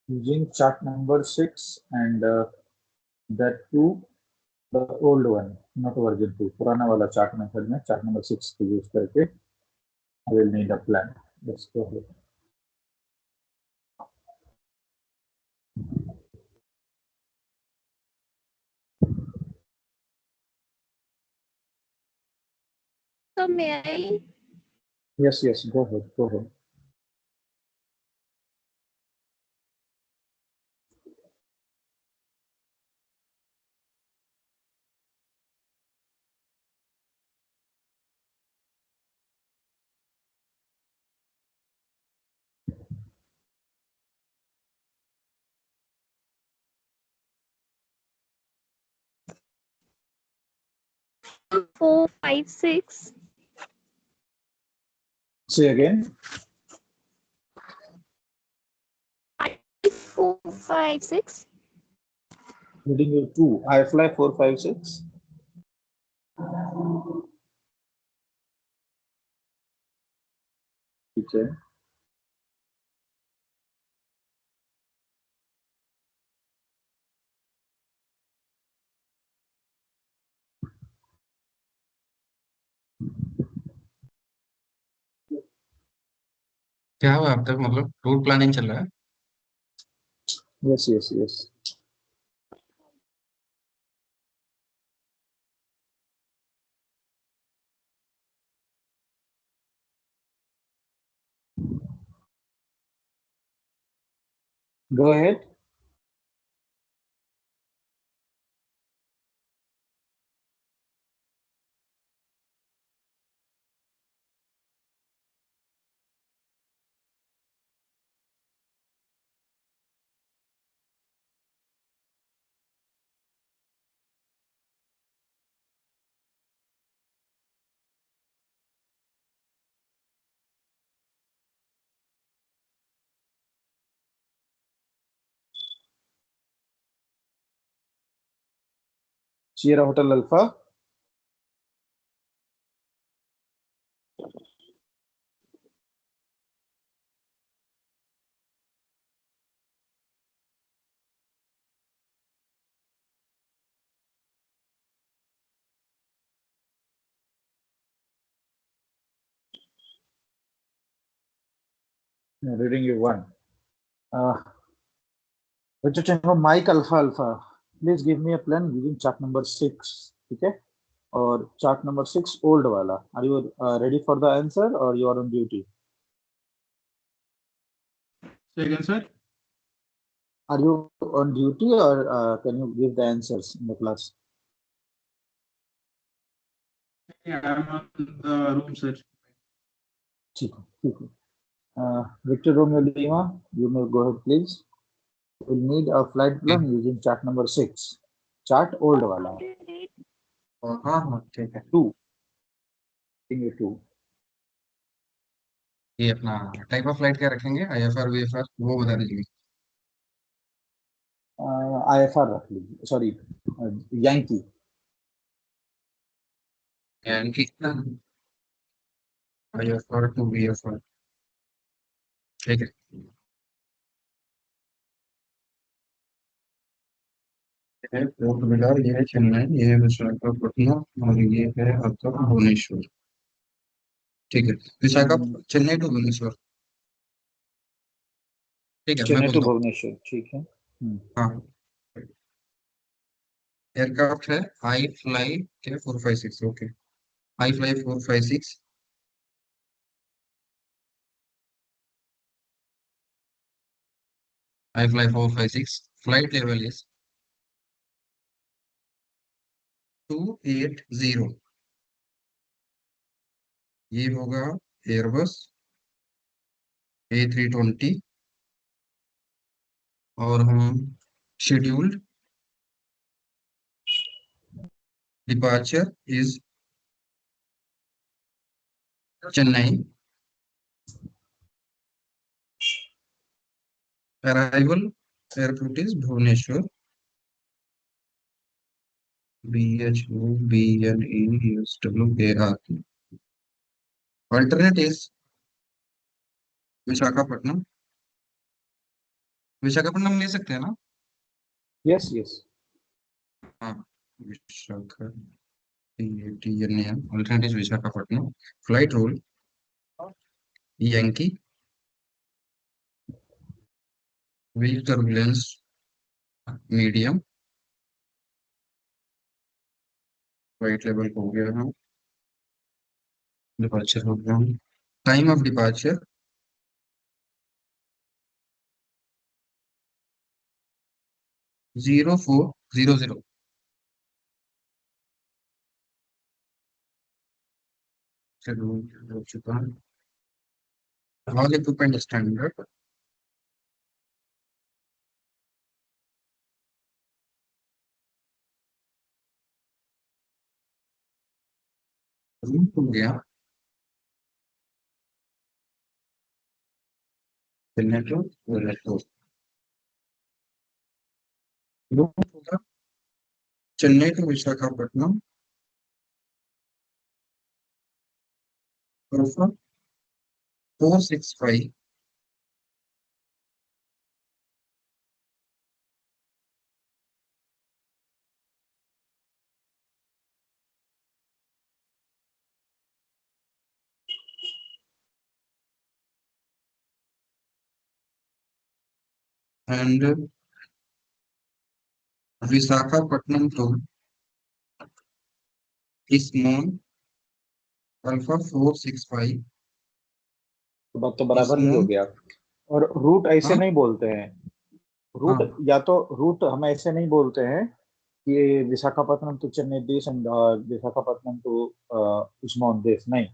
using chart number 6 and that too the old one, not version 2. पुराना वाला chart method में chart number 6 को use करके I will need a plan. Let's go ahead. So may I? Yes, yes, go ahead, go ahead. Four, five, six. Say again. 4, 5, 6. Reading you 2. I fly 4, 5, 6. Okay. क्या हुआ अब तक, मतलब route planning चल रहा है? Yes, yes, yes. Go ahead. Sierra Hotel Alpha. Reading you 1. Victor Tango Mike Alpha Alpha. Please give me a plan using chart number 6. Okay? Or chart number 6 old wala. Are you ready for the answer or you are on duty? Say again, sir. Are you on duty or can you give the answers in the class? Yeah, I'm on the room, sir. ठीक है. Victor Romeo Lima, you may go ahead, please. We'll need a flight plan using chart number 6. Chart old wala. हाँ ठीक है. 2. 2. ये अपना type of flight क्या रखेंगे, IFR VFR वो बता दीजिए. IFR रख लीजिए, सॉरी Yankee. यानी IFR to VFR. ठीक है. ये पोर्ट ब्लेयर, ये है चेन्नई, ये है विशाखापट्टनम और ये है आपका भुवनेश्वर. ठीक है, विशाखापट्टनम चेन्नई टू भुवनेश्वर. ठीक है, मैं चेन्नई टू बोलता हूँ. भुवनेश्वर, ठीक है. हाँ, एयरक्राफ्ट है आई फ्लाई के 456. Okay, I fly 456. I fly 456. Flight level is 280. ये होगा एयरबस A320 और हम scheduled departure is Chennai. Arrival airport is Bhubaneswar. BHUBNESWAR. Alternate is Visakhapatnam. Visakhapatnam ले सकते हैं ना? Yes yes. हाँ, Visakha alternative Visakhapatnam. Flight rule yankee, wheel turbulence medium, flight level हो गया है, डिपार्चर हो गया, टाइम ऑफ डिपार्चर 0400। चलो हो चुका है। ऑल इक्विपमेंट स्टैंडर्ड, रूम हो गया, जनरेटर जनरेटर रूम होगा, Chennai to Visakhapatnam, alpha 465 and Visakhapatnam to small alpha 465 तो बात तो बराबर ही हो स्मॉल। गया। और रूट ऐसे हाँ नहीं बोलते हैं। रूट, हाँ या तो रूट हम ऐसे नहीं बोलते हैं कि Visakhapatnam to Chennai this and Visakhapatnam to उस्मान दिस, नहीं।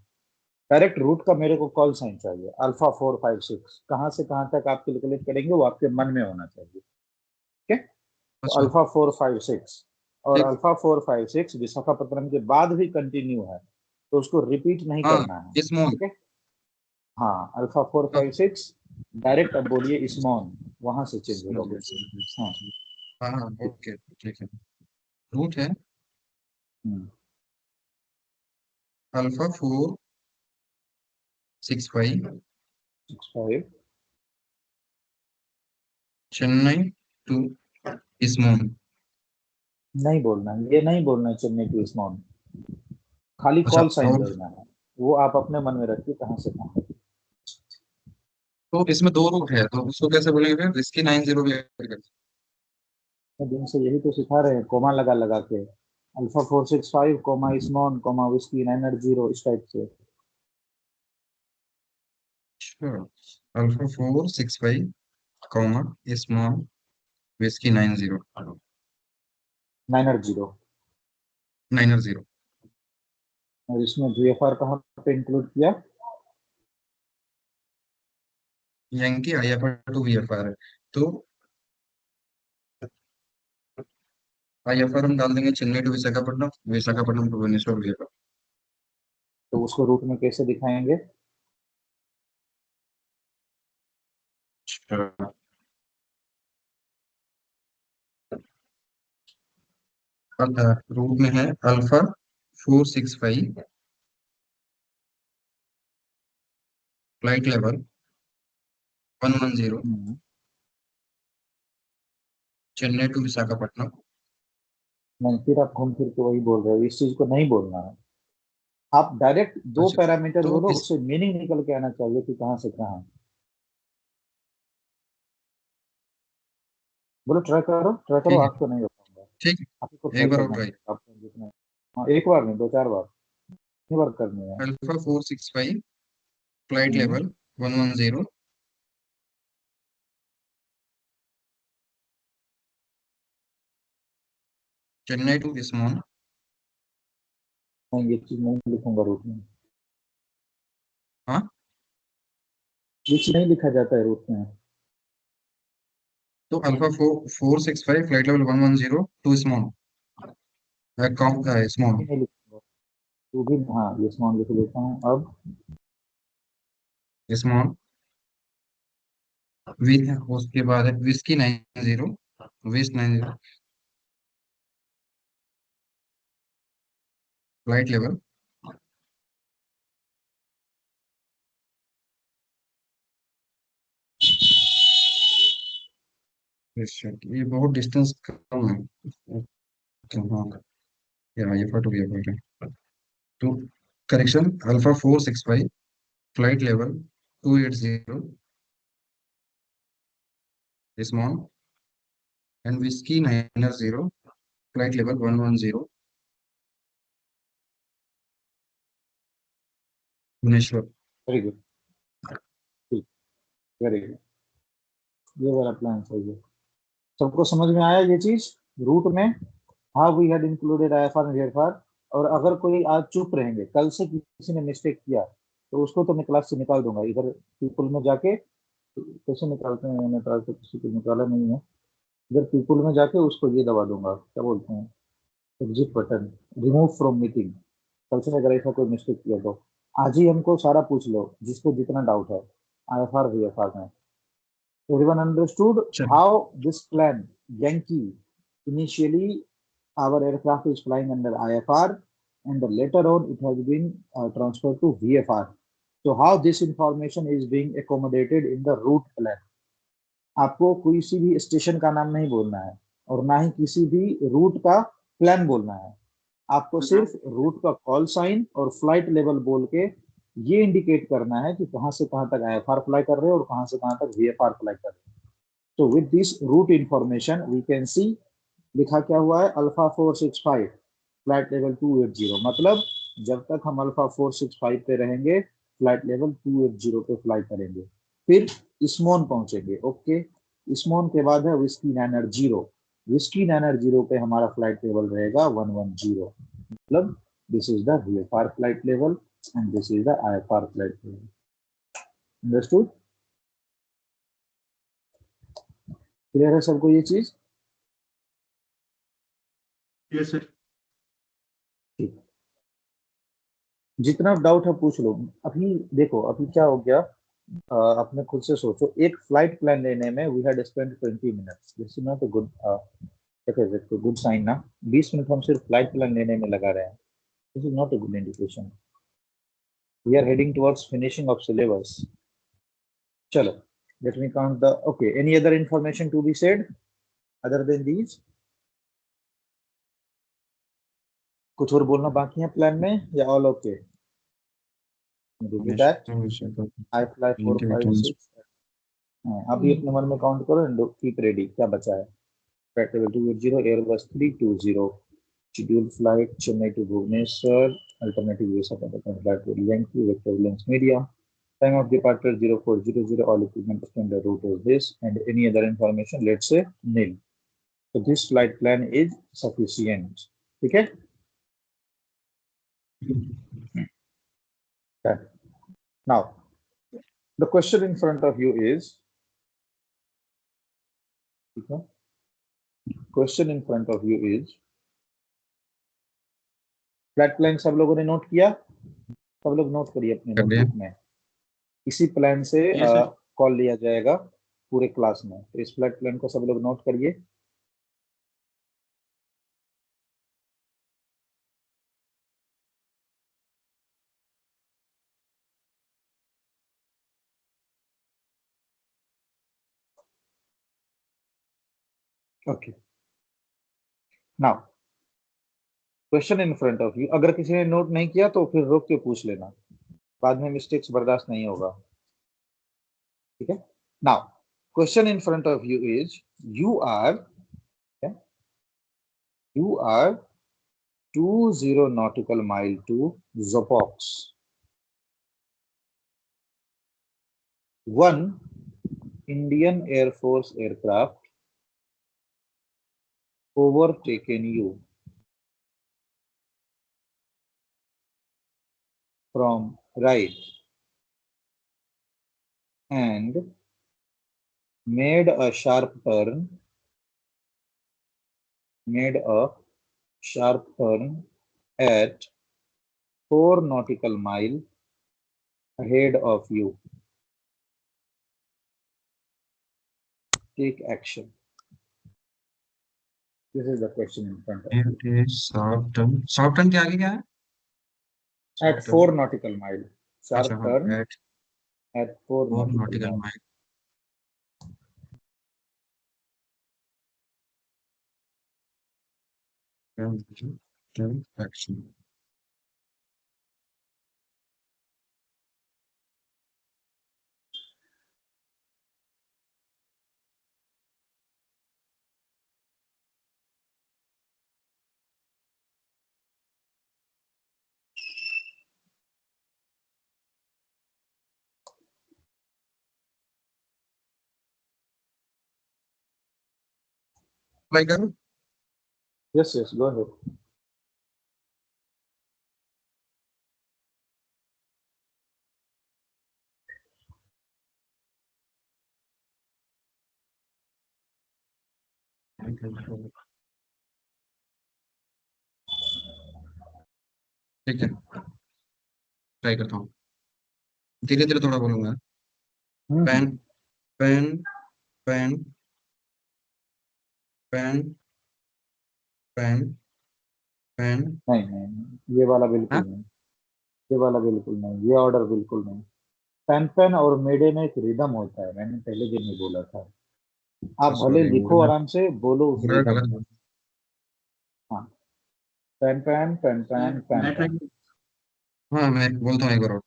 डायरेक्ट रूट का मेरे को कॉल साइन चाहिए। अल्फा 456 कहाँ से कहाँ तक आप कैलकुलेट करेंगे वो आपके मन में होना चाहिए। ठीक है। तो अच्छा अल्फा 456 और ठीक। अल्फा 456 विशाखापट्टनम के बाद भी कंटिन्यू है, तो उसको रिपीट नहीं हाँ करना है। स्मॉल। ठीक है। हाँ, अल्फा 456 डायरेक्ट अब बोलिए इस्मॉन, वहां से चेंज होगा कुछ। हाँ। हाँ हाँ ओके ठीक है। रूट है हम्म, अल्फा 465 5 चेन्नई टू स्मॉल। नहीं बोलना है, ये नहीं बोलना है चेन्नई टू इस्मॉन, खाली अच्छा कॉल साइन और बोलना है। वो आप अपने मन में रखिए कहाँ से कहाँ। तो इसमें दो रूट है तो उसको कैसे बोलेंगे फिर? इसकी 90 भी ऐड कर। मैं दिन से यही तो सिखा रहे हैं, कोमा लगा लगा के। अल्फा 465 कोमा इस्मॉन कोमा विस्की 980 इस टाइप से। Sure. Alpha 465 comma small whisky 980। 900। और इसमें VFR कहाँ पे इंक्लूड किया? यानी IFR टू VFR है तो IFR हम डाल देंगे Chennai to Visakhapatnam, Visakhapatnam to Bhubaneswar VFR। तो उसको रूट में कैसे दिखाएंगे? अच्छा रूट में है alpha 465 flight level 110 hmm, Chennai to Visakhapatnam. नहीं, फिर आप घूम फिर के वही बोल रहे हो, इस चीज को नहीं बोलना है। आप डायरेक्ट दो अच्छा पैरामीटर तो बोलो, इस उससे मीनिंग निकल के आना चाहिए कि कहाँ से कहाँ। बोलो, ट्राई करो, ठीक है आप तो नहीं बताऊंगा। ठीक आप ही को है ट्राई एक बार और करना ट्राई। है, आपको जितना। हाँ, एक बार नहीं, दो चार बार, कितनी बार करनी है? Alpha 465 flight hmm, level 110 Chennai to small. नहीं, ये चीज नहीं लिखूंगा रूट में। हाँ ये चीज नहीं लिखा जाता है रूट में। तो alpha 465 flight level 110 to small ये स्मॉल नहीं लिखूंगा। तो भी हाँ, ये स्मॉल लिख देता हूँ अब। स्मॉल वी उसके बाद है विस्की 90 विस 90 फ्लाइट लेवल ये बहुत डिस्टेंस कम है। ये फोटो भी है। तो correction alpha 465 flight level 280 small and whiskey 900 flight level 110 Bhubaneswar. Very good, ठीक, वेरी गुड, ये वाला प्लान सही है। सबको समझ में आया ये चीज? रूट में हाँ we had included IFR and VFR. और अगर कोई आज चुप रहेंगे, कल से किसी ने मिस्टेक किया तो उसको तो मैं क्लास से निकाल दूंगा। इधर पीपल में जाके कैसे निकालते हैं, मैंने तो आज तक किसी को निकाला नहीं है। इधर पीपल में जाके उसको ये दबा दूंगा, क्या बोलते हैं, exit button, remove from meeting. कल से अगर ऐसा कोई मिस्टेक किया तो आज ही हमको सारा पूछ लो, जिसको जितना डाउट है आईएफआर वीएफआर में। Everyone understood चलो how this plan, Yankee, initially our aircraft is flying under IFR and later on it has been transferred to VFR. So how this information is being accommodated in the route plan. आपको किसी भी station का नाम नहीं बोलना है और ना ही किसी भी रूट का प्लान बोलना है। आपको सिर्फ रूट का कॉल साइन और फ्लाइट लेवल बोल के ये इंडिकेट करना है कि कहां से कहां तक आईएफआर फ्लाई कर रहे हैं और कहां से कहां तक वीएफआर फ्लाई कर रहे हैं। तो with this route information we can see, लिखा क्या हुआ है, अल्फा 465 फ्लाइट लेवल 280। मतलब जब तक हम अल्फा 465 पे रहेंगे फ्लाइट लेवल 280 पे फ्लाई करेंगे। फिर इस्मोन पहुंचेंगे, ओके। इस्मोन के बाद है whiskey niner zero. Whiskey niner zero पे हमारा फ्लाइट लेवल रहेगा 110। मतलब this is the VFR flight level and this is the IFR flight level. Understood? Clear है सबको ये चीज? Yes sir. ठीक, जितना डाउट है पूछ लो। अभी देखो अभी क्या हो गया, अपने खुद से सोचो। एक फ्लाइट प्लान लेने में we had spend 20 minutes. This is not a good, good sign ना। 20 मिनट हम सिर्फ फ्लाइट प्लान लेने में लगा रहे हैं। This is not a good indication. We are heading towards finishing of syllabus. चलो, let me count the, okay, any other information to be said other than these? कुछ और बोलना बाकी है प्लान में या all okay? That I fly 4 5 6। अभी अपने मन में काउंट करो एंड कीप रेडी, क्या बचा है। Flight level 280, Airbus 320, scheduled flight Chennai to Bhubaneswar, alternative use of other flight to Yankee with turbulence media. Time of departure 0400, all equipment standard route is this, and any other information, let's say nil. So this flight plan is sufficient. ठीक है? Okay. Now, the question in front of you is, question in front of you is, flight plan सब लोगों ने note किया? सब लोग note करिए अपने नोटबुक में। इसी प्लान से कॉल लिया जाएगा पूरे क्लास में, तो इस फ्लाइट प्लान को सब लोग नोट करिए। Okay, now question in front of you. अगर किसी ने नोट नहीं किया तो फिर रोक के पूछ लेना, बाद में मिस्टेक्स बर्दाश्त नहीं होगा। ठीक है? Now question in front of you is, you are 20 nautical mile to Zopox. One Indian Air Force aircraft overtaken you from right and made a sharp turn at 4 nautical mile ahead of you. Take action. This is the question in front of you. Short turn के आगे क्या है? At 4 nautical mile. Sharp turn at 4 nautical nautical mile. mile. action. Like Yes, yes, go ahead. ठीक है, try करता हूँ, धीरे धीरे थोड़ा बोलूंगा। Pen hmm, pen pen pen pen pen. नहीं नहीं नहीं, ये वाला बिल्कुल हाँ, नहीं, ये वाला बिल्कुल नहीं, ये ऑर्डर बिल्कुल नहीं। पेन पेन और मेडे में एक रिदम होता है, मैंने पहले दिन में बोला था। आप भले सॉरी, लिखो आराम से, बोलो उस ऑर्डर रिदम में। गलत। हाँ, pen pen pen pen pen मैं ट्राई। पेन। हाँ, मैं बोलता हूँ एक बार और,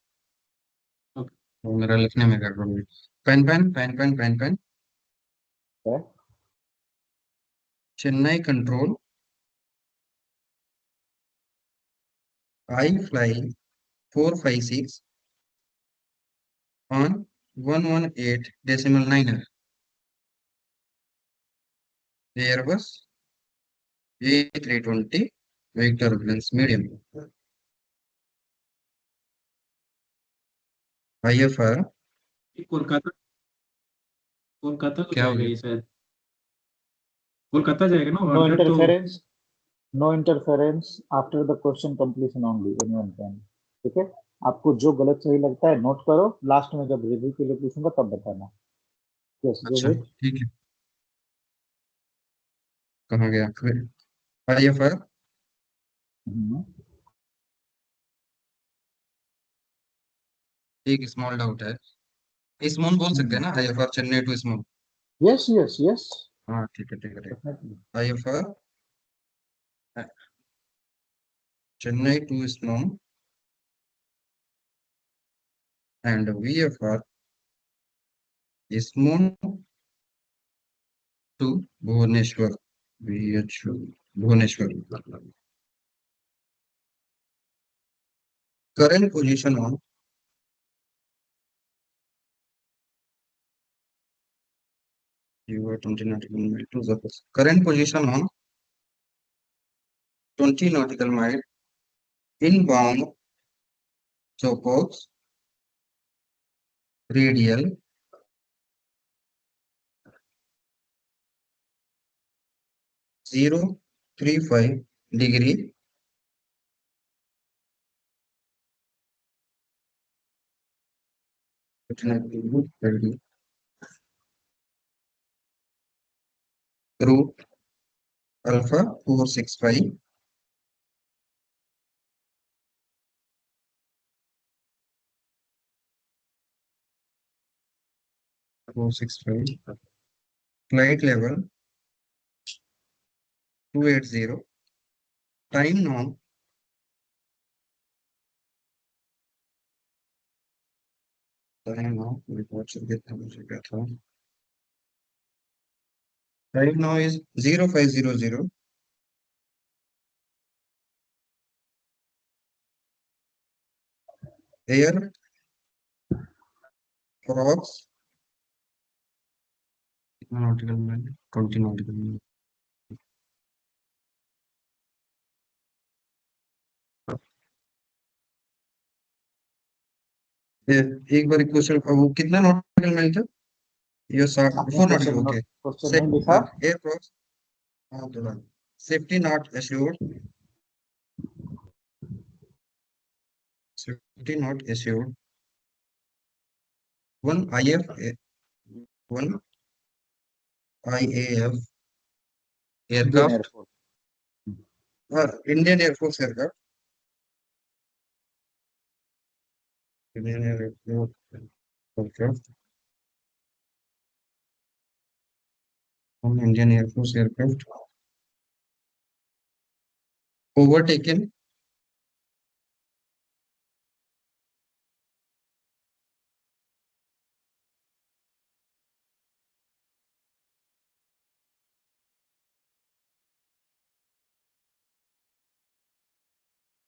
वो मेरा लिखने में गड़बड़ हुई। Pen pen pen pen pen pen. है। Chennai control I fly 456 on 118.9 Airbus A320 Victor Turbulence medium IFR। Kolkata, Kolkata को क्या हो जाएगा गया? ये शायद। कोलकाता जाएगा ना नो ऑर्डर तो। Interference, no interference after the question completion only, anyone can. ठीक है, आपको जो गलत सही लगता है नोट करो, लास्ट में जब रिव्यू के लिए पूछूंगा तब बताना। यस, गो अच्छा, अहेड। ठीक है, कहाँ गया फिर? IFR। एक स्मॉल डाउट है, स्मॉल बोल सकते हैं ना? IFR Chennai to small. Yes yes yes, हाँ, ठीक है, ठीक है, ठीक डेफिनेटली। है। IFR Chennai to small and VFR small to Bhubaneswar, VH Bhubaneswar. Current position on you are 20 nautical mile to the current position on 20 nautical mile inbound Chopos radial 035 degree route alpha 465 465 flight level 280 time now report should get time now is 0500 air prox nautical mile 20 nautical mile। एक बार question वो कितना nautical mile था? ये आपने four nautical, question okay. Question safe नहीं लिखा। Aircraft, हाँ थोड़ा safety not assured, safety not assured one IF one IAF Indian aircraft, air force. Indian air force aircraft, Indian aircraft, Indian air force aircraft overtaken,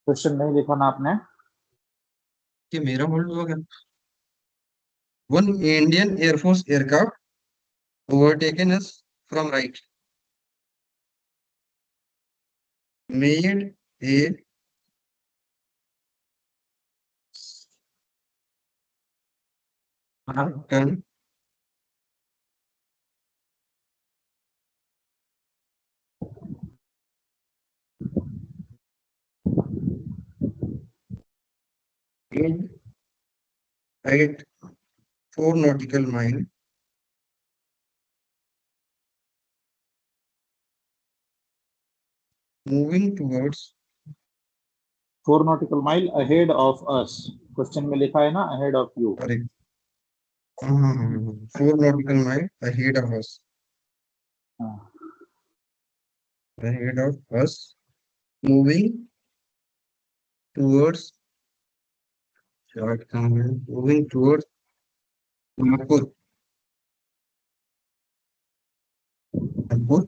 question नहीं लिखा ना आपने? कि मेरा होल्ड हो गया। One Indian air force aircraft overtaken us from right, made a turn in at 4 nautical mile moving towards 4 nautical mile ahead of us. Question में लिखा है ना ahead of you. correct 4 nautical mile ahead of us, हाँ, ahead of us, moving towards moving towards Nagpur. Nagpur.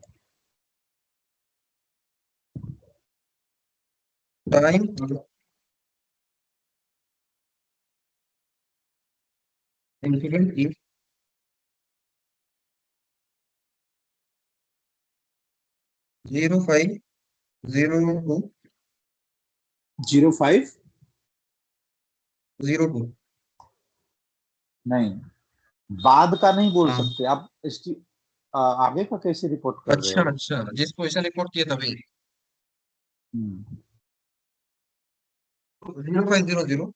Time incident is 0502 05 02. नहीं, बाद का नहीं बोल हाँ। सकते आप। इसकी आगे का कैसे रिपोर्ट कर रहे अच्छा हो? अच्छा, जिस पोजीशन रिपोर्ट किया तभी हम्म, 0500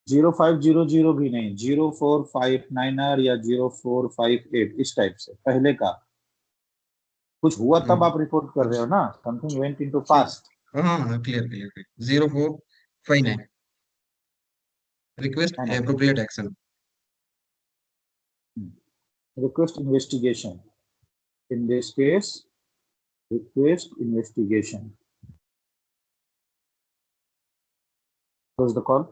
0500 भी नहीं, 0459 या 0458 इस टाइप से पहले का कुछ हुआ तब आप रिपोर्ट कर रहे हो ना। Something went into past. हाँ clear clear 0459 request appropriate action request investigation, in this case request investigation. Close the call.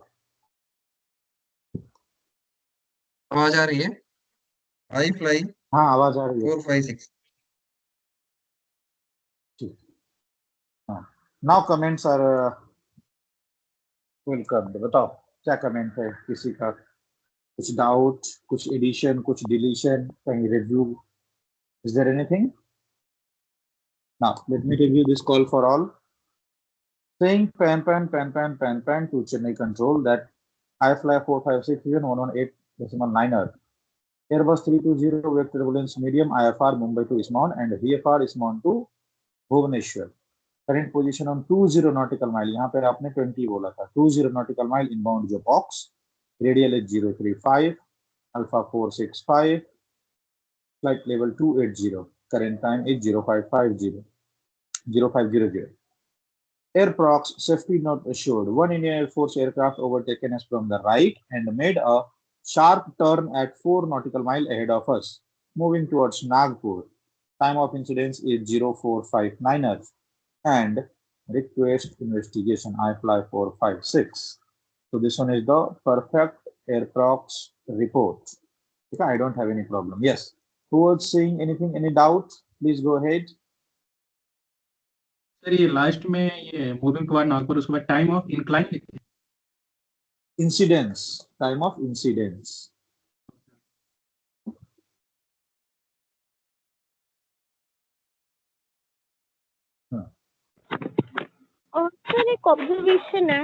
आवाज आ रही है आई फ्लाई हाँ, आवाज आ रही है। 456 ठीक, हाँ। Now comments are welcome. बताओ क्या कमेंट है किसी का? कुछ डाउट, कुछ एडिशन, कुछ डिलीशन, कहीं review? Is there anything? Now let me review this call for all. Saying pan to Chennai Control that iFly 456 is an 118.9er. Airbus 320 with turbulence medium IFR Mumbai to Ismaon and VFR Ismaon to Bhubaneswar. Current position on 20 nautical mile. यहाँ पर आपने 20 बोला था। 20 nautical mile inbound जो box. Radial is 035, Alpha 465, flight level 280. Current time is 0550. 0500. Airprox safety not assured. One Indian Air Force aircraft overtaken us from the right and made a sharp turn at 4 nautical mile ahead of us, moving towards Nagpur. Time of incidence is 0459 and request investigation iFly 456. So this one is the perfect Airprox report. Okay, I don't have any problem. Yes. Who was saying anything? Any doubt? Please go ahead. Sir ये last में ये moving toward Nagpur उसके बाद time of incline Incidence. Time of incidence. और sir एक observation है।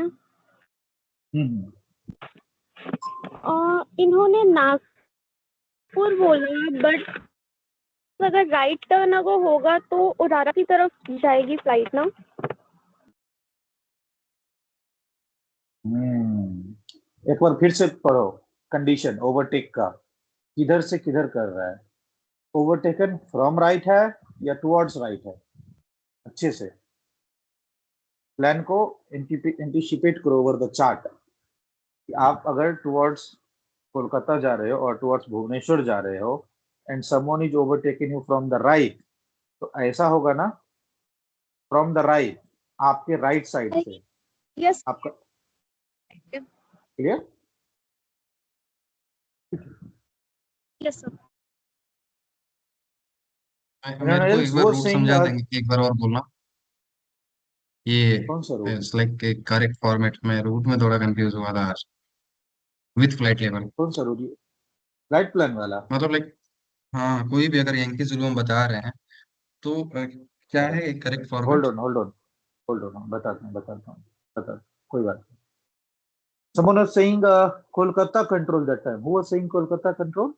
इन्होंने नागपुर बोला, बट अगर राइट टर्न अगर होगा तो उदारा की तरफ जाएगी फ्लाइट ना। एक बार फिर से पढ़ो कंडीशन ओवरटेक का। किधर से किधर कर रहा है? ओवरटेकन फ्रॉम राइट है या टुवर्ड्स राइट है? अच्छे से प्लान को एंटिसिपेट करो ओवर द चार्ट। आप अगर टुवर्ड्स कोलकाता जा रहे हो और टुवर्ड्स भुवनेश्वर जा रहे हो and someone is overtaking you from the right, तो ऐसा होगा ना, फ्रॉम द राइट, आपके राइट साइड से यस आपका क्लियर। Yes sir. मेरे को एक बार वो रूट सेइंग समझा देंगे, एक बार और बोलना। ये कौन सा route, it's like correct format में, रूट में थोड़ा कंफ्यूज हुआ था आज विथ फ्लाइट लेवल। कौन सा रूट, राइट प्लान वाला। मतलब लाइक, हाँ कोई भी अगर यंकी जुलूम हम बता रहे हैं तो क्या है correct hold format? On hold on hold on, बताता हूँ कोई बात नहीं। Someone was saying Kolkata control that time. Who was saying Kolkata control?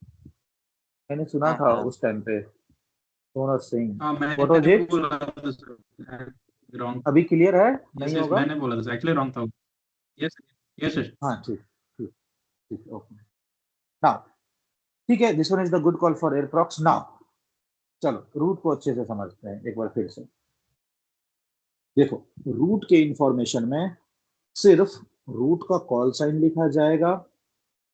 मैंने सुना हाँ था हाँ उस टाइम पे। Someone was saying. हाँ What was मैंने it? बोला था सर, रॉन्ग। अभी क्लियर है? यस नहीं यस होगा? मैंने बोला था एक्चुअली रॉन्ग था। Yes yes yes. हाँ ठीक ठीक ठीक ओके। नाउ ठीक है, this one is the good call for airprox. Now चलो रूट को अच्छे से समझते हैं एक बार फिर से। देखो रूट के इंफॉर्मेशन में सिर्फ रूट का कॉल साइन लिखा जाएगा,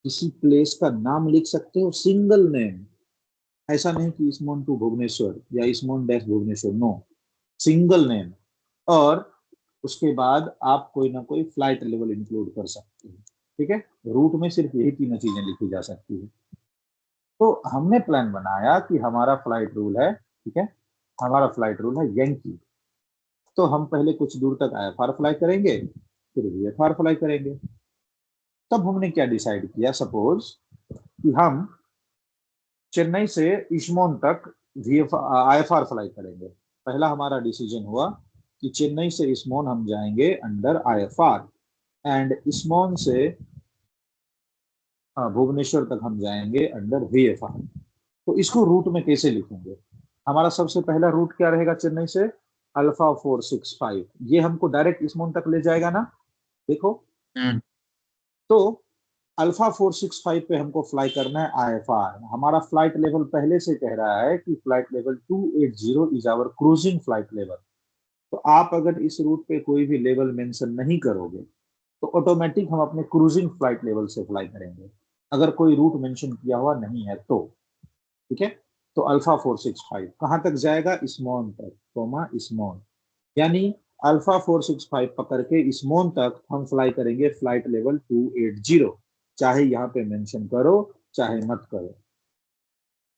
किसी प्लेस का नाम लिख सकते हो, सिंगल नेम। ऐसा नहीं कि इस्मॉन टू भुवनेश्वर या इस्मॉन dash Bhubaneswar, no, single name. और उसके बाद आप कोई ना कोई फ्लाइट लेवल इंक्लूड कर सकते हैं। ठीक है, रूट में सिर्फ यही तीनों चीजें लिखी जा सकती है। तो हमने प्लान बनाया कि हमारा फ्लाइट रूल है, ठीक है, हमारा फ्लाइट रूल है यंकी। तो हम पहले कुछ दूर तक IFR फ्लाई करेंगे, फिर VFR फ्लाई करेंगे। तब हमने क्या डिसाइड किया, सपोज कि हम चेन्नई से इस्मॉन तक IFR फ्लाई करेंगे। पहला हमारा डिसीजन हुआ कि चेन्नई से इस्मॉन हम जाएंगे अंडर IFR, एंड इस्मॉन से भुवनेश्वर तक हम जाएंगे अंडर VFR। तो इसको रूट में कैसे लिखेंगे? हमारा सबसे पहला रूट क्या रहेगा चेन्नई से? अल्फा 465, ये हमको डायरेक्ट इस्मॉन तक ले जाएगा ना। देखो तो अल्फा 465 पे हमको फ्लाई करना है IFR। हमारा फ्लाइट लेवल पहले से कह रहा है कि flight level 280 is our cruising flight level. तो आप अगर इस रूट पे कोई भी लेवल मेंशन नहीं करोगे तो ऑटोमेटिक हम अपने क्रूजिंग फ्लाइट लेवल से फ्लाई करेंगे, अगर कोई रूट मेंशन किया हुआ नहीं है तो। ठीक है, तो अल्फा 465 कहां तक जाएगा? इस्मॉन तक, कोमा इस्मॉन। यानी अल्फा 465 पकड़ के इस्मॉन तक हम फ्लाई करेंगे फ्लाइट लेवल 280, चाहे यहाँ पे मेंशन करो चाहे मत करो।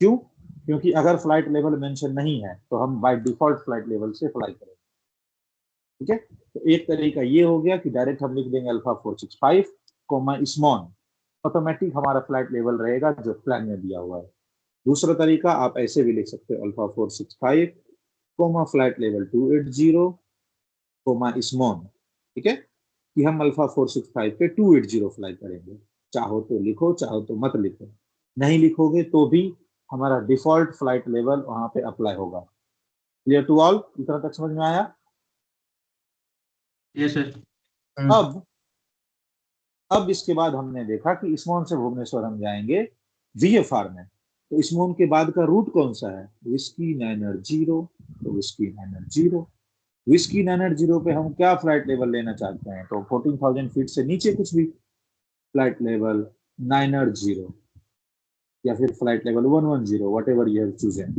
क्यों? क्योंकि अगर फ्लाइट लेवल मेंशन नहीं है तो हम बाय डिफॉल्ट फ्लाइट लेवल से फ्लाई करेंगे। ठीक है, तो एक तरीका ये हो गया कि डायरेक्ट हम लिख देंगे अल्फा 465 कोमा इस्मॉन, ऑटोमेटिक हमारा फ्लाइट लेवल रहेगा जो प्लान में दिया हुआ है। दूसरा तरीका आप ऐसे भी लिख सकते हो, alpha 465 comma flight level 280 comma इस्मॉन। ठीक है, कि हम अल्फा 465 पे 280 फ्लाई करेंगे। चाहो तो लिखो, चाहो तो मत लिखो। नहीं लिखोगे तो भी हमारा डिफॉल्ट फ्लाइट लेवल वहां पे अप्लाई होगा। Clear to all? इतना तक समझ में आया? Yes yes. अब इसके बाद हमने देखा कि इस्मॉन से भुवनेश्वर हम जाएंगे VFR में। तो इस्मॉन के बाद का रूट कौन सा है? विस्की 980। तो विस्की 980, विस्की 980 पे हम क्या फ्लाइट लेवल लेना चाहते हैं? तो 14,000 फीट से नीचे कुछ भी फ्लाइट लेवल 980, या फिर flight level 110, what ever you have chosen.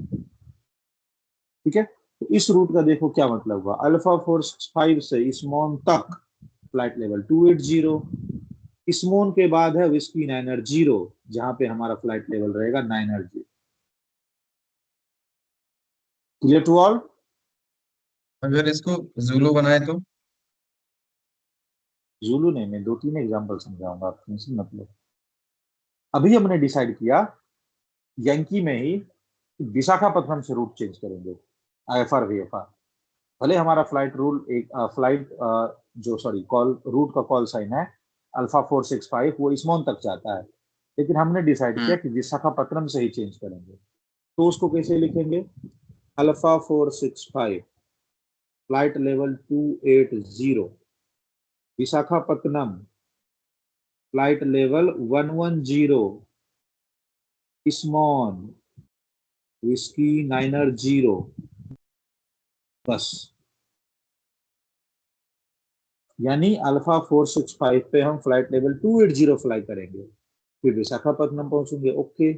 ठीक है, तो इस रूट का देखो क्या मतलब हुआ। अल्फा 465 से इस्मॉन तक फ्लाइट लेवल 280, इस्मॉन के बाद है विस्की 980, जहां पे हमारा फ्लाइट लेवल रहेगा 980। Clear to all? अगर इसको जुलू बनाए तो? जुलू नहीं, मैं 2-3 एग्जांपल समझाऊंगा, आप टेंशन मत लो। अभी हमने डिसाइड किया यंकी में ही विशाखापट्टनम से रूट चेंज करेंगे IFR VFR। भले हमारा फ्लाइट रूल एक फ्लाइट जो सॉरी कॉल रूट का कॉल साइन है अल्फा 465, वो इस्मॉन तक जाता है, लेकिन हमने डिसाइड किया कि विशाखापट्टनम से ही चेंज करेंगे। तो उसको कैसे लिखेंगे? Alpha 465 flight level 280 Visakhapatnam flight level 110 इस्मॉन विस्की 980, बस। यानी अल्फा 465 पे हम फ्लाइट लेवल 280 फ्लाई करेंगे, फिर विशाखापट्टनम पहुंचेंगे। ओके,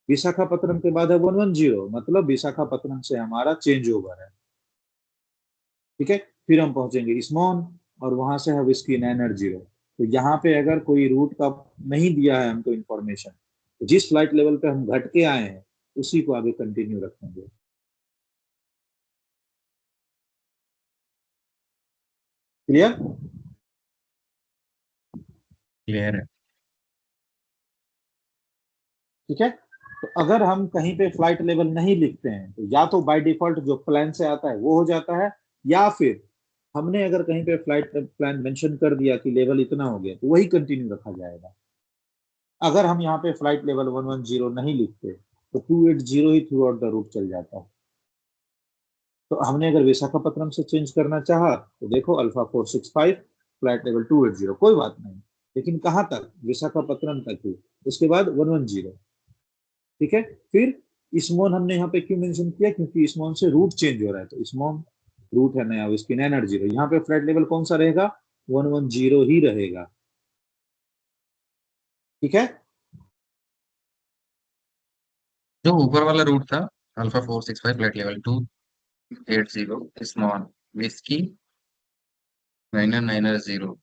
विशाखापट्टनम के बाद है 110, मतलब विशाखापट्टनम से हमारा चेंज ओवर है। ठीक है, फिर हम पहुंचेंगे इस्मॉन और वहां से है विस्की 980। तो यहाँ पे अगर कोई रूट का नहीं दिया है हमको इन्फॉर्मेशन, तो जिस फ्लाइट लेवल पे हम घट के आए हैं उसी को आगे कंटिन्यू रखेंगे। क्लियर? क्लियर है। ठीक है, तो अगर हम कहीं पे फ्लाइट लेवल नहीं लिखते हैं तो या तो बाय डिफॉल्ट जो प्लान से आता है वो हो जाता है, या फिर हमने अगर कहीं पे फ्लाइट प्लान मेंशन कर दिया कि लेवल इतना हो गया तो वही कंटिन्यू रखा जाएगा। अगर हम यहाँ पे फ्लाइट लेवल 110 नहीं लिखते तो 280 ही थ्रू आउट द रूट चल जाता है। तो हमने अगर विशाखापट्टनम से चेंज करना चाहा तो देखो अल्फा 465 फ्लाइट लेवल 280, कोई बात नहीं, लेकिन कहाँ तक? विशाखापट्टनम तक ही, उसके बाद 110। ठीक है, फिर इस्मॉन हमने यहाँ पे क्यों मेंशन किया? क्योंकि इस्मॉन से रूट चेंज हो रहा है, तो इस्मॉन रूट है नया विस्की 980, यहाँ पे फ्लाइट लेवल कौन सा रहेगा? 110 ही रहेगा। ठीक है, जो ऊपर वाला रूट था, alpha 465 flight level 280 small whisky 990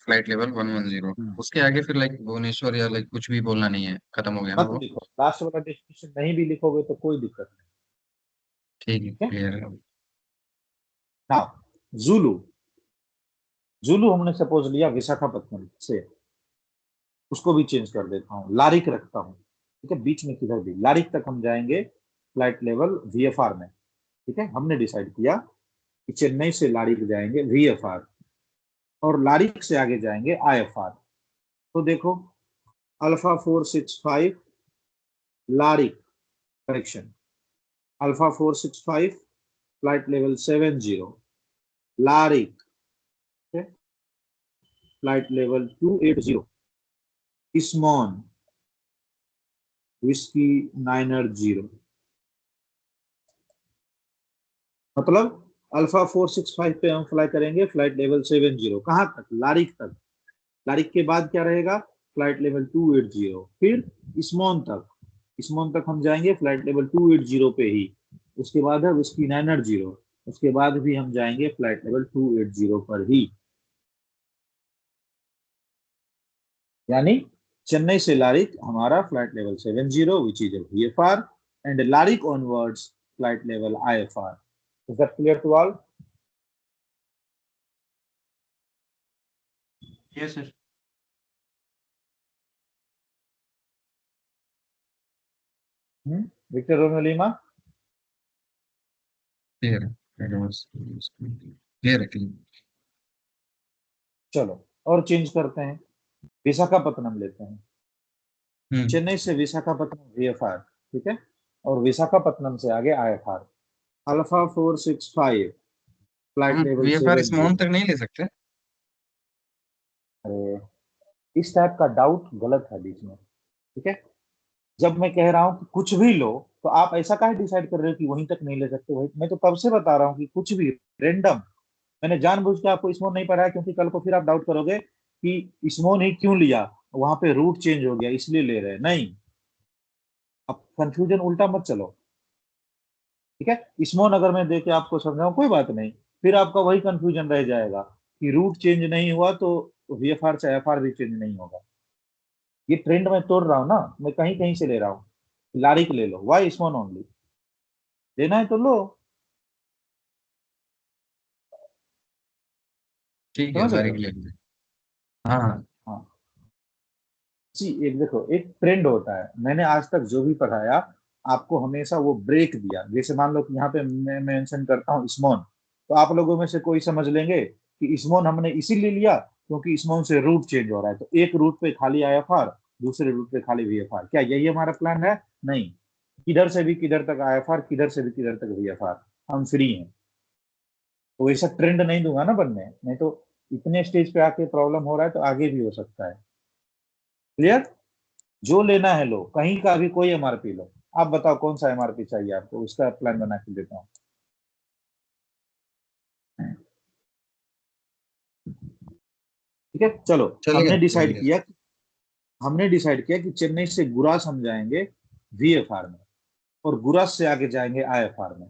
flight level 110, उसके आगे फिर लाइक भुवनेश्वर या लाइक कुछ भी बोलना नहीं है, खत्म हो गया ना मत वो। लिखो, लास्ट वाला डेस्टिनेशन नहीं भी लिखोगे तो कोई दिक्कत नहीं। ठीक है, ठीक है, क्लियर है। नाउ जुलू, जुलू हमने सपोज लिया विशाखापट्टनम से, उसको भी चेंज कर देता हूँ, लारिक रखता हूँ। ठीक है, बीच में किधर भी लारिक तक हम जाएंगे फ्लाइट लेवल वीएफआर में। ठीक है, हमने डिसाइड किया कि चेन्नई से लारिक जाएंगे वीएफआर और लारिक से आगे जाएंगे आईएफआर। तो देखो अल्फा 465 लारिक, करेक्शन, अल्फा 465 फ्लाइट लेवल 70 लारिक, फ्लाइट लेवल 280 इस्मॉन विस्की 980। मतलब अल्फा 465 पे हम फ्लाई करेंगे फ्लाइट लेवल 70, कहाँ तक? लारिक तक। लारिक के बाद क्या रहेगा? फ्लाइट लेवल 280, फिर इस्मॉन तक, इस्मॉन तक हम जाएंगे फ्लाइट लेवल 280 पे ही। उसके बाद है विस्की 980, उसके बाद भी हम जाएंगे फ्लाइट लेवल 280 पर ही। यानी चेन्नई से लारिक हमारा flight level 70 which is VFR, and लारिक onwards flight level IFR. Is that clear to all? Yes sir. Victor romeo lima, clear है, क्लियर है, क्लियर। चलो और चेंज करते हैं, विशाखापट्टनम लेते हैं। चेन्नई से विशाखापट्टनम वीएफआर, ठीक है, और विशाखापट्टनम से आगे आईएफआर। अल्फा 465 फ्लाइट हम लेवल वीएफआर 70। स्मॉल तक नहीं ले सकते? अरे इस टाइप का डाउट गलत है बीच में। ठीक है, जब मैं कह रहा हूं कि कुछ भी लो तो आप ऐसा काहे डिसाइड कर रहे हो कि वहीं तक नहीं ले सकते? वही मैं तो तब से बता रहा हूँ कि कुछ भी रेंडम। मैंने जानबूझ के आपको स्मोन नहीं पढ़ाया क्योंकि कल को फिर आप डाउट करोगे कि स्मोन ही क्यों लिया, वहां पे रूट चेंज हो गया इसलिए ले रहे हैं। नहीं, अब कंफ्यूजन उल्टा मत चलो। ठीक है, स्मोन अगर मैं देके आपको समझाऊं कोई बात नहीं, फिर आपका वही कंफ्यूजन रह जाएगा कि रूट चेंज नहीं हुआ तो वीएफआर से एफआर भी चेंज नहीं होगा। ये ट्रेंड मैं तोड़ रहा हूँ ना, मैं कहीं कहीं से ले रहा हूँ। लारिक ले लो, वाई स्मोन ओनली? लेना है तो लो। ठीक है, समझ रहे लारी हो? के लिए। हाँ हाँ। हाँ जी, एक देखो एक ट्रेंड होता है, मैंने आज तक जो भी पढ़ाया आपको हमेशा वो ब्रेक दिया। जैसे मान लो कि यहाँ पे मैं मेंशन करता हूँ इस्मोन, तो आप लोगों में से कोई समझ लेंगे कि इस्मोन हमने इसीलिए लिया क्योंकि इस्मोन से रूट चेंज हो रहा है, तो एक रूट पे खाली आईएफआर, दूसरे रूट पे खाली वीएफआर। क्या यही हमारा प्लान है? नहीं, किधर से भी किधर तक आईएफआर, किधर से भी किधर तक वीएफआर, हम फ्री हैं। तो ऐसा ट्रेंड नहीं दूंगा ना बनने, नहीं तो इतने स्टेज पे आके प्रॉब्लम हो रहा है तो आगे भी हो सकता है। क्लियर? जो लेना है लो, कहीं का भी कोई एमआरपी लो। आप बताओ कौन सा एमआरपी चाहिए आपको, उसका प्लान बना के देता हूँ। ठीक है, चलो चलेगा, हमने डिसाइड चलेगा। किया, हमने डिसाइड किया कि चेन्नई से गुरास हम जाएंगे वीएफआर में और गुरास से आगे जाएंगे आईएफआर में।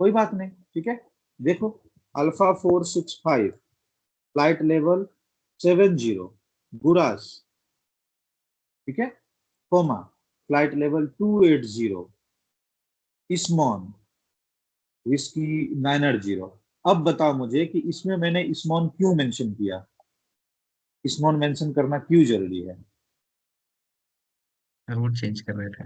कोई बात नहीं, ठीक है। देखो अल्फा 465 फ्लाइट लेवल 70 गुरास, ठीक है, कोमा फ्लाइट लेवल 280 इस्मॉन विस्की 980। अब बताओ मुझे कि इसमें मैंने इस्मॉन क्यों मेंशन किया, इस्मॉन मेंशन करना क्यों जरूरी है? रूट चेंज कर रहे थे।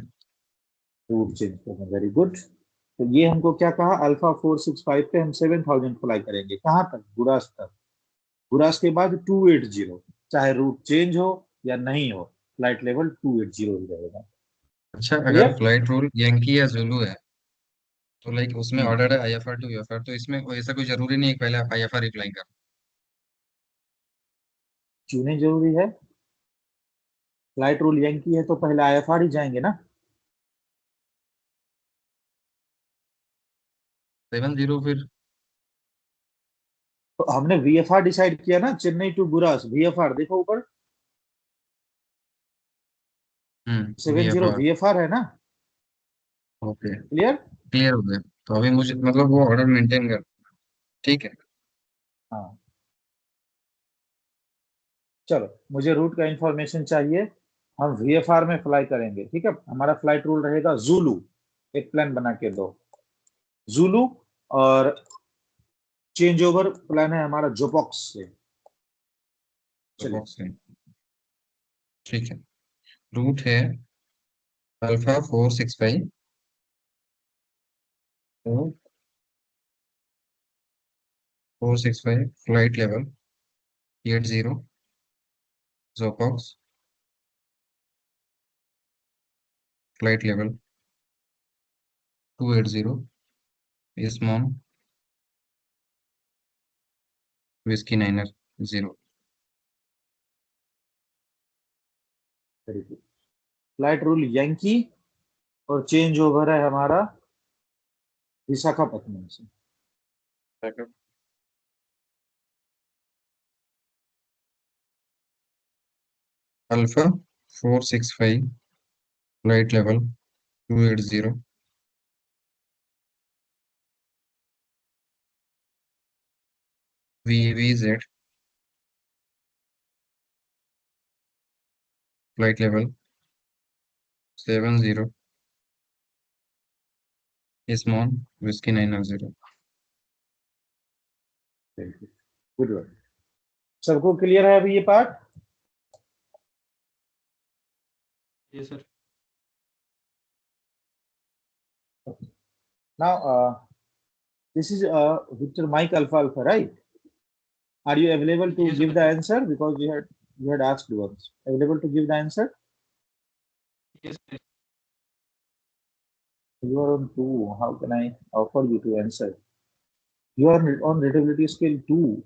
रूट चेंज करना, वेरी गुड। तो ये हमको क्या कहा, अल्फा 465 पे हम 7000 फ्लाई करेंगे, कहाँ तक, गुरास तक। गुरास के बाद 280, चाहे रूट चेंज हो या नहीं हो, फ्लाइट लेवल 280 ही रहेगा। अच्छा, अगर क्लियर? फ्लाइट रूल यंकी या जुलू है तो लाइक उसमें हम्म, ऑर्डर है आईएफआर टू यूएफआर, तो इसमें ऐसा कोई जरूरी नहीं है कि पहले आप आईएफआर रिप्लाई कर। क्यों नहीं जरूरी है? फ्लाइट रूल यंकी है तो पहले आईएफआर ही जाएंगे ना। 70 फिर। तो हमने वीएफआर डिसाइड किया ना, चेन्नई टू गुरास वीएफआर, देखो ऊपर वीएफआर। 70 वीएफआर है ना। ओके। क्लियर? क्लियर हो गया। तो अभी मुझे मतलब वो ऑर्डर मेंटेन कर। ठीक है। हाँ, चलो मुझे रूट का इंफॉर्मेशन चाहिए, हम वीएफआर में फ्लाई करेंगे, ठीक है। हमारा फ्लाइट रूल रहेगा जूलू, एक प्लान बना के दो, जूलू, और चेंज ओवर प्लान है हमारा जोपॉक्स से। तो चलिए, बॉक्स है। ठीक है। रूट है अल्फा 465 465 फ्लाइट लेवल 80 जोकॉक्स फ्लाइट लेवल 280 इस्मॉन whiskey 980। Very good. Flight rule yankee और चेंज ओवर है हमारा विशाखापट्टनम से। Alpha 465 flight level 280 VVZ flight level 70 इस्मॉन विस्की 980। Good work. सबको क्लियर है अभी ये पार्ट? ये sir. Now this is Victor Mike Alpha Alpha, right? Are you available to ये give sir. the answer, because you had asked once? Available to give the answer? ये sir. You are on 2. How can I offer you to answer? You are on readability scale 2.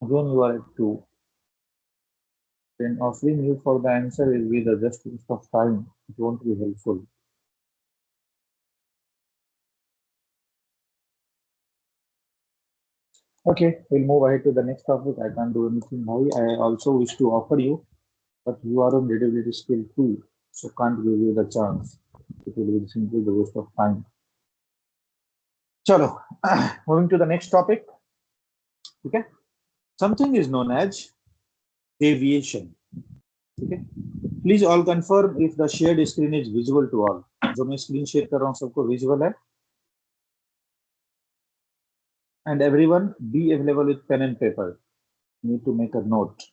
Again, you are at 2. Then offering you for the answer will be the just waste of time. It won't be helpful. Okay, we'll move ahead to the next topic. I can't do anything now. I also wish to offer you, but you are on readability scale 2, so can't give you the chance. It will be simply the waste of time. Chalo, moving to the next topic. Okay, something is known as deviation. Okay, please all confirm if the shared screen is visible to all. जो मैं screen share कर रहा हूँ सबको visual है? And everyone be available with pen and paper. You need to make a note.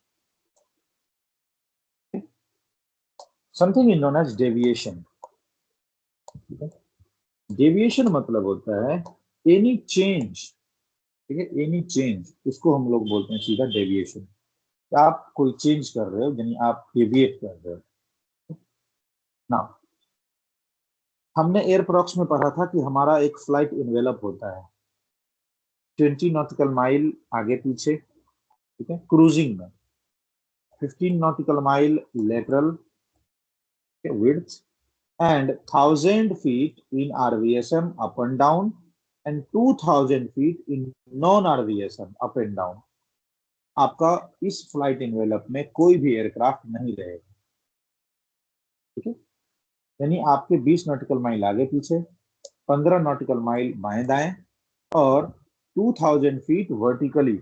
Okay? Something is known as deviation. Okay? Deviation मतलब होता है any change, ठीक है, एनी चेंज, उसको हम लोग बोलते हैं सीधा डेविएशन। आप कोई चेंज कर रहे हो यानी आप डेविएट कर रहे हो ना। हमने एयरप्रॉक्स में पढ़ा था कि हमारा एक फ्लाइट इन्वेलप होता है 20 नॉटिकल माइल आगे पीछे, ठीक है, क्रूजिंग में 15 nautical mile lateral width and 1000 feet in RVSM up and down and 2000 feet in non-RVSM up and down। आपका इस फ्लाइट इन्वेलप में कोई भी एयरक्राफ्ट नहीं रहेगा, ठीक है, यानी आपके 20 नॉटिकल माइल आगे पीछे 15 नॉटिकल माइल बाएं दाएं और 2000 फीट वर्टिकली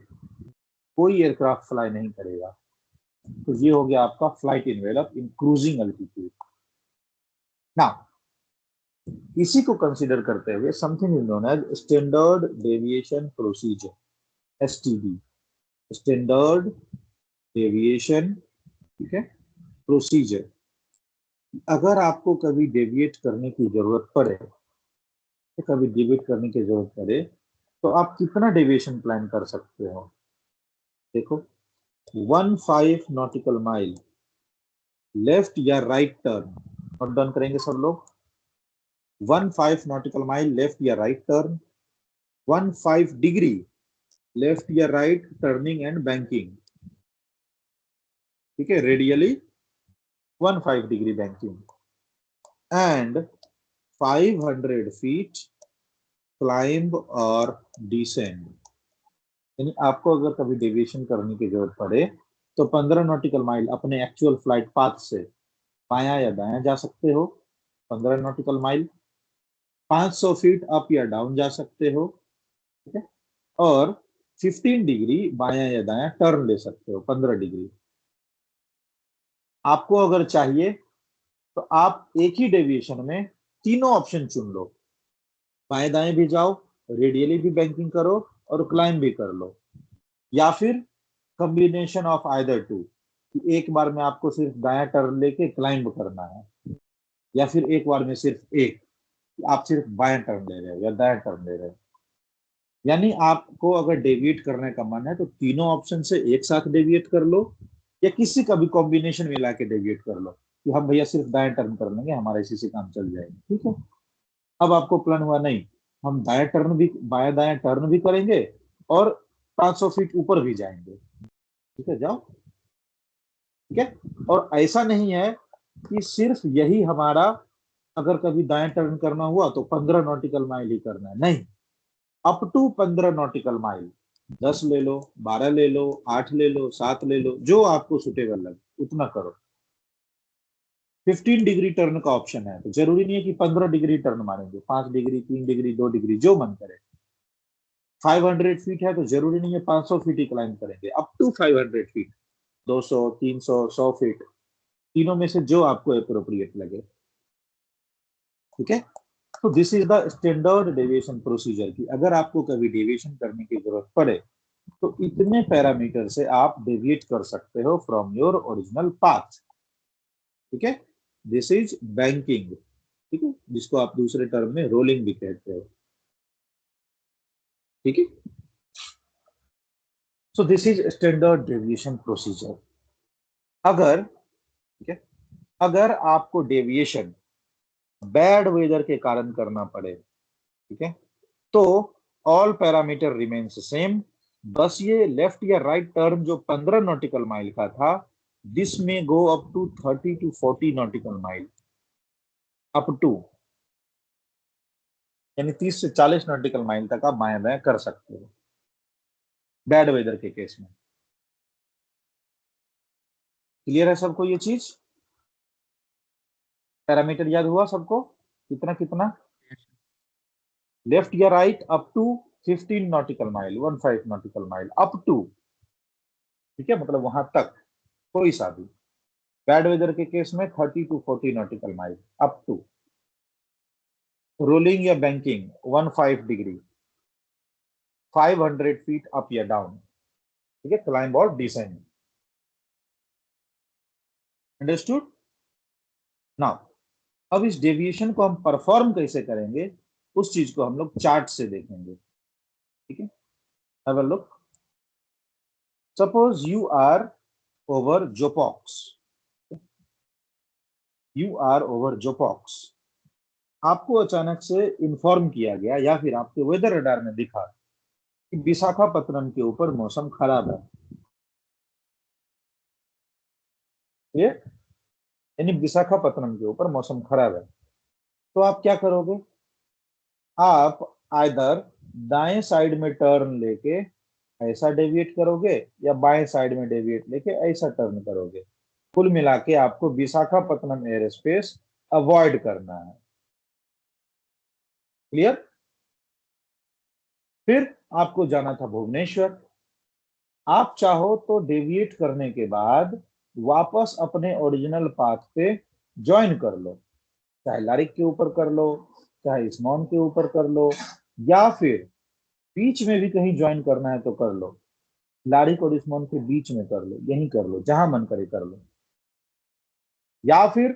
कोई एयरक्राफ्ट फ्लाई नहीं करेगा। तो ये हो गया आपका flight envelope in cruising altitude. Now इसी को कंसीडर करते हुए something is known as standard deviation procedure, STD, standard deviation, ठीक है, प्रोसीजर। अगर आपको कभी डेविएट करने की जरूरत पड़े, कभी डेविएट करने की जरूरत पड़े तो आप कितना डेविएशन प्लान कर सकते हो? देखो 15 नॉटिकल माइल लेफ्ट या राइट टर्न, नोट डाउन करेंगे सब लोग। 15 नॉटिकल माइल लेफ्ट या राइट टर्न, 15 डिग्री लेफ्ट या राइट टर्निंग एंड बैंकिंग, ठीक है, radially 15 degree banking and 500 feet climb और डिसेंड। यानी आपको अगर कभी डेविएशन करने की जरूरत पड़े तो 15 नॉटिकल माइल अपने एक्चुअल फ्लाइट पाथ से बायां या दायां जा सकते हो 15 नॉटिकल माइल, 500 फीट अप या डाउन जा सकते हो, ठीक है, और 15 डिग्री बायां या दायां टर्न ले सकते हो 15 डिग्री। आपको अगर चाहिए तो आप एक ही डेविएशन में तीनों ऑप्शन चुन लो, बाएं दाएं भी जाओ, रेडियली भी बैंकिंग करो और क्लाइंब भी कर लो, या फिर कॉम्बिनेशन ऑफ आइदर टू, एक बार में आपको सिर्फ दायां टर्न लेके क्लाइंब करना है, या फिर एक बार में सिर्फ एक, आप सिर्फ बायां टर्न ले रहे हो या दायां टर्न ले रहे हो। यानी आपको अगर डेविएट करने का मन है तो तीनों ऑप्शन से एक साथ डेविएट कर लो या किसी का भी कॉम्बिनेशन मिला के डेविएट कर लो कि हम भैया सिर्फ दाएं टर्न कर लेंगे, हमारा इसी से काम चल जाएगा, ठीक है। अब आपको प्लान हुआ नहीं, हम दाएं टर्न भी, बाएं दाएं टर्न भी करेंगे और 500 फीट ऊपर भी जाएंगे, ठीक है, जाओ, ठीक है। और ऐसा नहीं है कि सिर्फ यही हमारा, अगर कभी दाएं टर्न करना हुआ तो 15 नॉटिकल माइल ही करना है, नहीं, अप टू 15 नॉटिकल माइल, 10 ले लो, 12 ले लो, 8 ले लो, 7 ले लो, जो आपको सुटेबल लगे उतना करो। 15 डिग्री टर्न का ऑप्शन है तो जरूरी नहीं है कि 15 डिग्री टर्न मारेंगे, 5 डिग्री, 3 डिग्री, 2 डिग्री, जो मन करे। 500 फीट है तो जरूरी नहीं है 500 फीट ही क्लाइंब करेंगे, अप टू 500 फीट, 200, 300, 100 फीट, तीनों में से जो आपको अप्रोप्रिएट लगे, ठीक है। तो this is the standard deviation procedure की अगर आपको कभी डेविएशन करने की जरूरत पड़े तो इतने पैरामीटर से आप डेविएट कर सकते हो फ्रॉम योर ओरिजिनल पाथ, ठीक है। दिस इज बैंकिंग, ठीक है, जिसको आप दूसरे टर्म में रोलिंग भी कहते हो, ठीक है। So this is standard deviation procedure. अगर, ठीक है, अगर आपको डेविएशन बैड वेदर के कारण करना पड़े, ठीक है, तो ऑल पैरामीटर रिमेन्स सेम, बस ये लेफ्ट या राइट टर्न जो 15 नॉटिकल माइल का था, दिस में go up to 30 to 40 nautical mile, up to, यानी 30 से 40 नॉटिकल माइल तक आप बाएं बाएं कर सकते हो बैड वेदर के केस में। क्लियर है सबको ये चीज? पैरामीटर याद हुआ सबको? कितना कितना? लेफ्ट या right up to 15 nautical mile, 15 nautical mile up to, ठीक है, मतलब वहां तक कोई सा भी। बैड वेदर के केस में 30 to 40 nautical mile up to. Rolling या बैंकिंग 15 डिग्री, 500 फीट अप या डाउन, ठीक है, क्लाइंब और डिसेंड। अंडरस्टूड? नाउ अब इस डेविएशन को हम परफॉर्म कैसे करेंगे उस चीज को हम लोग चार्ट से देखेंगे, ठीक है। Have a look. Suppose you are over जोपॉक्स, यू आर ओवर जोपॉक्स, आपको अचानक से इंफॉर्म किया गया या फिर आपके वेदर रडार में दिखा कि विशाखापत्तनम के ऊपर मौसम खराब है, ये यानी विशाखापत्तनम के ऊपर मौसम खराब है, तो आप क्या करोगे? आप आइदर दाएं साइड में टर्न लेके ऐसा डेविएट करोगे या बाएं साइड में डेविएट लेके ऐसा टर्न करोगे। कुल मिला के आपको विशाखापत्तनम एयर स्पेस अवॉइड करना है, क्लियर? फिर आपको जाना था भुवनेश्वर। आप चाहो तो डेविएट करने के बाद वापस अपने ओरिजिनल पाथ पे ज्वाइन कर लो, चाहे लारिक के ऊपर कर लो, चाहे इस्मॉन के ऊपर कर लो, या फिर बीच में भी कहीं ज्वाइन करना है तो कर लो, लारिक और इस्मॉन के बीच में कर लो, यहीं कर लो, जहां मन करे कर लो, या फिर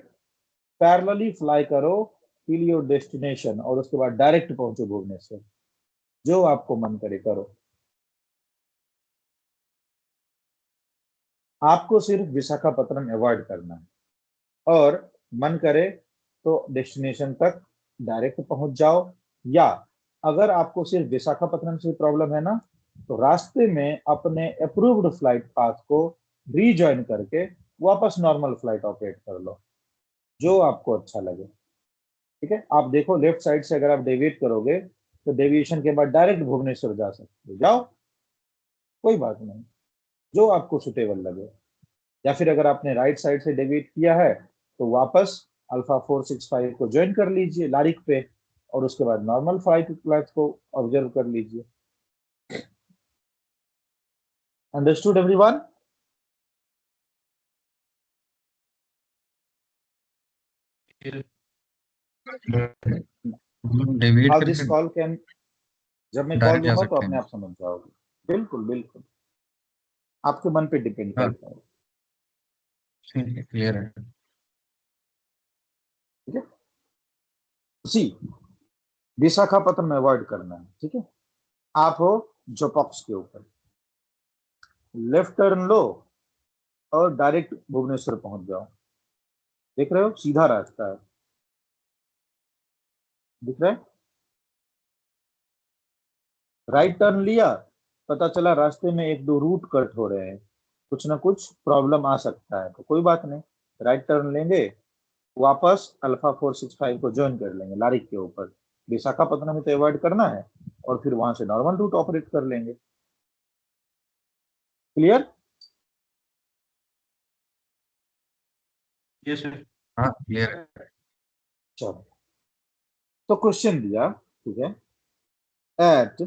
पैरेलली फ्लाई करो टिल योर डेस्टिनेशन और उसके बाद डायरेक्ट पहुंचो भुवनेश्वर, जो आपको मन करे करो। आपको सिर्फ विशाखापत्तनम अवॉइड करना है, और मन करे तो डेस्टिनेशन तक डायरेक्ट पहुंच जाओ, या अगर आपको सिर्फ विशाखापत्तनम से प्रॉब्लम है ना, तो रास्ते में अपने अप्रूव्ड फ्लाइट पाथ को रीजॉइन करके वापस नॉर्मल फ्लाइट ऑपरेट कर लो, जो आपको अच्छा लगे। ठीक है, आप देखो लेफ्ट साइड से अगर आप डेविएट करोगे तो डेविएशन के बाद डायरेक्ट भुवनेश्वर जा सकते हो, जाओ, कोई बात नहीं, जो आपको सुटेबल लगे। या फिर अगर आपने राइट साइड से डेविएट किया है तो वापस अल्फा 465 को ज्वाइन कर लीजिए लारिक पे, और उसके बाद नॉर्मल फ्लाइट को ऑब्जर्व कर लीजिए। Understood everyone? Deviate how this करके कॉल कैन, जब मैं कॉल डायरेक्ट जा दूंगा तो सकते अपने हैं। आप समझ जाओगे। बिल्कुल बिल्कुल, आपके मन पे डिपेंड हाँ, करता है। ठीक है, क्लियर है। ठीक है, सी विशाखापत्तनम में अवॉइड करना है। ठीक है, आप हो जोपॉक्स के ऊपर, लेफ्ट टर्न लो और डायरेक्ट भुवनेश्वर पहुंच जाओ। देख रहे हो, सीधा रास्ता है, दिख रहा है। राइट टर्न लिया, पता चला रास्ते में एक दो रूट कट हो रहे हैं, कुछ ना कुछ प्रॉब्लम आ सकता है, तो कोई बात नहीं, राइट टर्न लेंगे, वापस अल्फा 465 को ज्वाइन कर लेंगे लारिक के ऊपर, विशाखापत्तनम में तो अवॉइड करना है, और फिर वहां से नॉर्मल रूट ऑपरेट कर लेंगे। क्लियर? Yes sir. हाँ, क्लियर है। चलो, तो क्वेश्चन दिया, ठीक है, एट,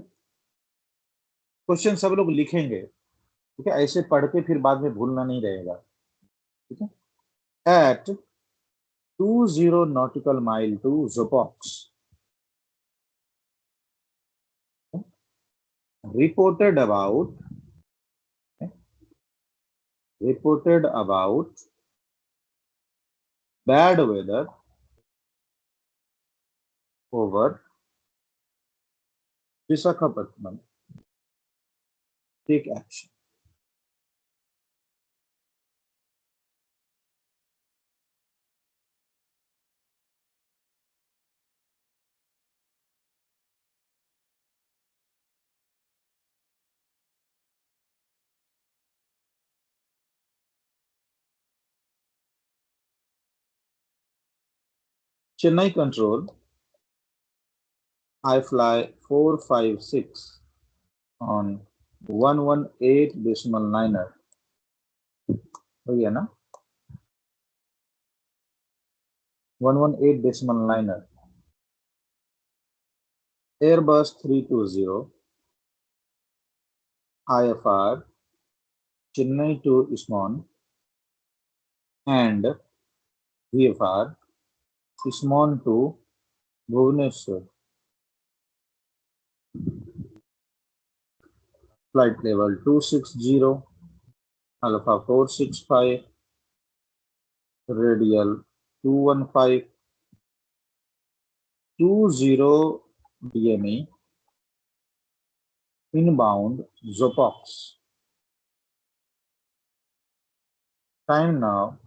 क्वेश्चन सब लोग लिखेंगे, ठीक है, ऐसे पढ़ के फिर बाद में भूलना नहीं रहेगा। ठीक है, eight 20 nautical mile to Zopox, reported about reported about bad weather over Visakhapatnam. Take action. Chennai control, I fly 456 on 118.9er. हो गया ना, 118.9er. Airbus 320 IFR Chennai to Ismon and VFR Ismon to Bhubaneswar. Flight level 260, Alpha 465, radial 215, 20 DME, inbound Zopox. Time now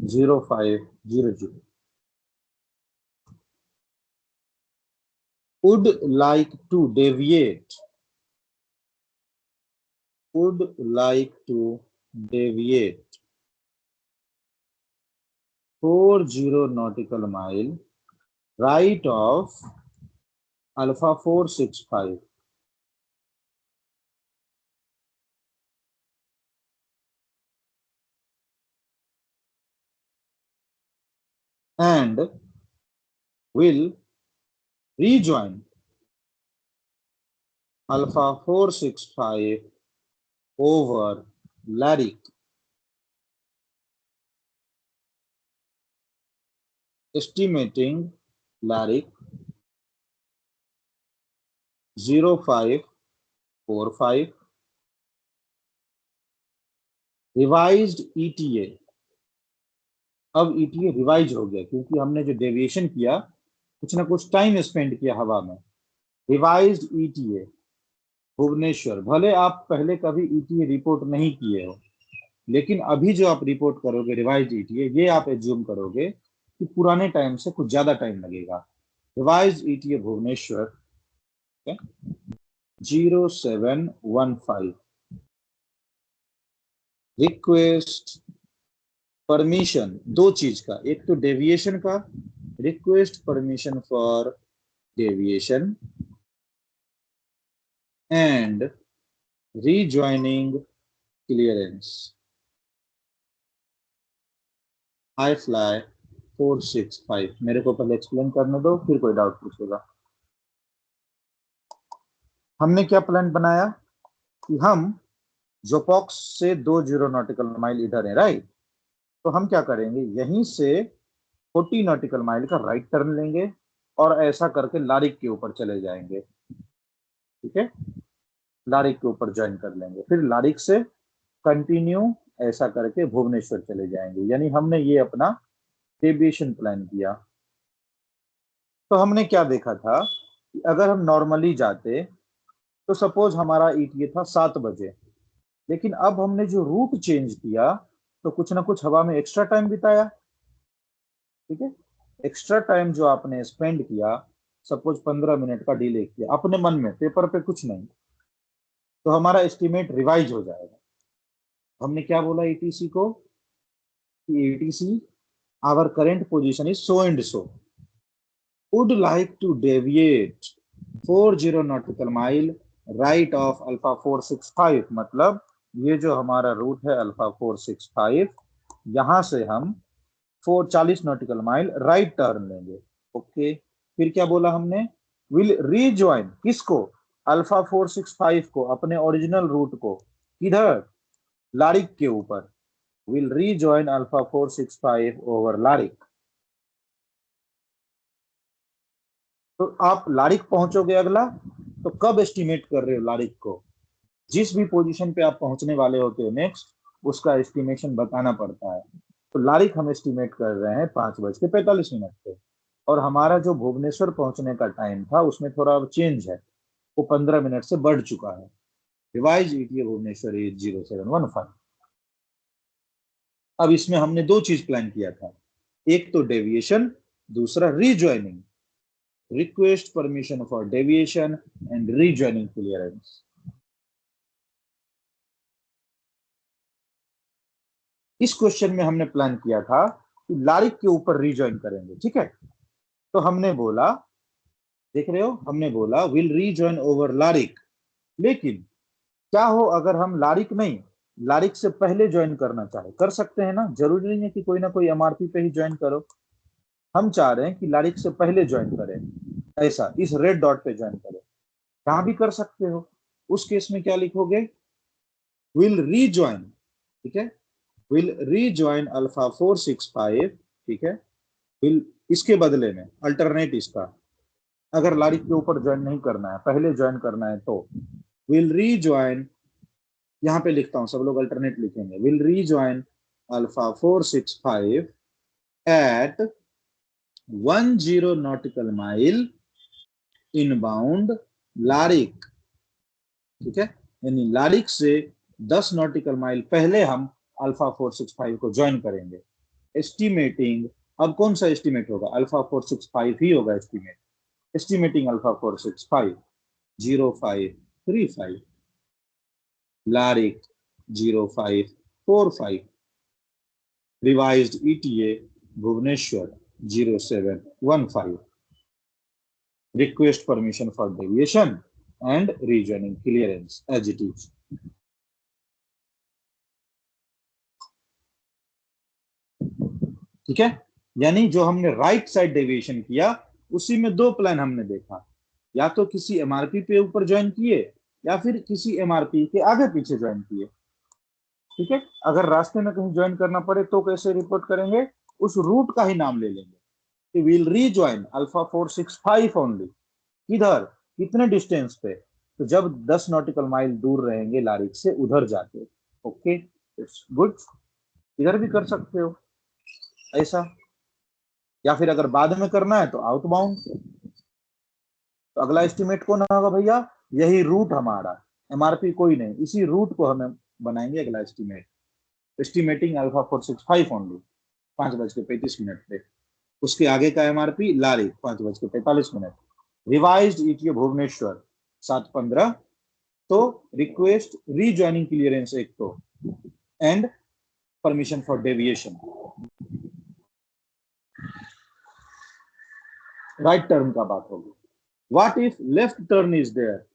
0500. Would like to deviate. Would like to deviate 40 nautical mile right of Alpha 465. And will rejoin Alpha 465 over Larik. Estimating Larik 0545 revised ETA। अब ETA revise हो गया क्योंकि हमने जो deviation किया कुछ ना कुछ टाइम स्पेंड किया हवा में। रिवाइज्ड ETA भुवनेश्वर, भले आप पहले कभी ETA रिपोर्ट नहीं किए हो, लेकिन अभी जो आप रिपोर्ट करोगे रिवाइज्ड ETA, ये आप एज्यूम करोगे कि पुराने टाइम से कुछ ज्यादा टाइम लगेगा। Revised ETA Bhubaneswar 0715 request permission, दो चीज का, एक तो डेविएशन का, request permission for deviation and rejoining clearance iFly 465। मेरे को पहले एक्सप्लेन करने दो, फिर कोई डाउट पूछेगा। हमने क्या प्लान बनाया कि हम जोपॉक्स से 20 नॉटिकल माइल इधर है, राइट? तो हम क्या करेंगे, यहीं से 40 नॉटिकल माइल का राइट टर्न लेंगे और ऐसा करके लारिक के ऊपर चले जाएंगे। ठीक है, लारिक के ऊपर ज्वाइन कर लेंगे, फिर लारिक से कंटिन्यू ऐसा करके भुवनेश्वर चले जाएंगे। यानी हमने ये अपना डेविएशन प्लान किया। तो हमने क्या देखा था कि अगर हम नॉर्मली जाते तो सपोज हमारा ETA था 7 बजे, लेकिन अब हमने जो रूट चेंज किया तो कुछ ना कुछ हवा में एक्स्ट्रा टाइम बिताया। ठीक है, एक्स्ट्रा टाइम जो आपने स्पेंड किया, सपोज 15 मिनट का डिले किया अपने मन में, पेपर पे कुछ नहीं, तो हमारा एस्टिमेट रिवाइज हो जाएगा। हमने क्या बोला ETC को कि ETC our current position is so and so, would like to deviate 40 nautical mile right of alpha 465। मतलब ये जो हमारा रूट है अल्फा 465, यहां से हम 440 नॉटिकल माइल राइट टर्न लेंगे। ओके, फिर क्या बोला हमने, विल रीजॉइन किसको, अल्फा 465 को, अपने ओरिजिनल रूट को, किधर, लारिक के ऊपर। विल रीजॉइन अल्फा 465 ओवर लारिक। तो आप लारिक पहुंचोगे अगला, तो कब एस्टिमेट कर रहे हो लारिक को, जिस भी पोजीशन पे आप पहुंचने वाले होते हो नेक्स्ट, उसका एस्टिमेशन बताना पड़ता है। तो लारिक हम एस्टिमेट कर रहे हैं 5:45 पे, और हमारा जो भुवनेश्वर पहुंचने का टाइम था उसमें थोड़ा चेंज है, वो 15 मिनट से बढ़ चुका है। Revise ETA Bhubaneswar is 0715। अब इसमें हमने दो चीज प्लान किया था, एक तो डेविएशन, दूसरा rejoining, request permission for deviation and rejoining clearance. इस क्वेश्चन में हमने प्लान किया था कि लारिक के ऊपर रीजॉइन करेंगे। ठीक है, तो हमने बोला, देख रहे हो, हमने बोला विल रीजॉइन ओवर लारिक। लेकिन क्या हो अगर हम लारिक नहीं, लारिक से पहले ज्वाइन करना चाहे, कर सकते हैं ना, जरूरी नहीं है कि कोई ना कोई MRP पे ही ज्वाइन करो। हम चाह रहे हैं कि लारिक से पहले ज्वाइन करें, ऐसा इस रेड डॉट पे ज्वाइन करें, कहां भी कर सकते हो। उस केस में क्या लिखोगे, विल रीजॉइन, ठीक है, विल रीजॉइन अल्फा 465। ठीक है, विल, इसके बदले में अल्टरनेट इसका, अगर लारिक के ऊपर ज्वाइन नहीं करना है, पहले ज्वाइन करना है, तो विल रीजॉइन, यहां पे लिखता हूं, सब लोग अल्टरनेट लिखेंगे, will rejoin alpha 465 at 10 nautical mile inbound लारिक। ठीक है, यानी लारिक से 10 नॉटिकल माइल पहले हम अल्फा 465 को ज्वाइन करेंगे। एस्टिमेटिंग, अब कौन सा एस्टिमेट होगा, अल्फा 465 ही होगा एस्टिमेट। एस्टिमेटिंग अल्फा 465 0535 लारिक 0545 revised ETA Bhubaneswar 0715 request permission for deviation and rejoining clearance as it is। ठीक है, यानी जो हमने राइट साइड डेविएशन किया उसी में दो प्लान हमने देखा, या तो किसी एमआरपी पे ऊपर ज्वाइन किए या फिर किसी एमआरपी के आगे पीछे ज्वाइन किए। ठीक है, अगर रास्ते में कहीं ज्वाइन करना पड़े तो कैसे रिपोर्ट करेंगे, उस रूट का ही नाम ले लेंगे। विल रीज्वाइन अल्फा 465 ओनली, किधर, कितने डिस्टेंस पे, तो जब 10 नॉटिकल माइल दूर रहेंगे लारिक से उधर जाके। Okay, it's good. इधर भी कर सकते हो ऐसा, या फिर अगर बाद में करना है तो आउटबाउंड। तो अगला एस्टिमेट कौन होगा भैया, यही रूट हमारा, एमआरपी कोई नहीं, इसी रूट को हमें बनाएंगे अगला एस्टिमेट। एस्टिमेटिंग अल्फा 465 ओनली 5:35 पे। उसके आगे का एमआरपी लारी 5:45। Revised ETO Bhubaneswar 7:15। तो रिक्वेस्ट रीजॉइनिंग क्लियरेंस एक तो, and permission for deviation. Right turn का बात होगी। What if left turn is there,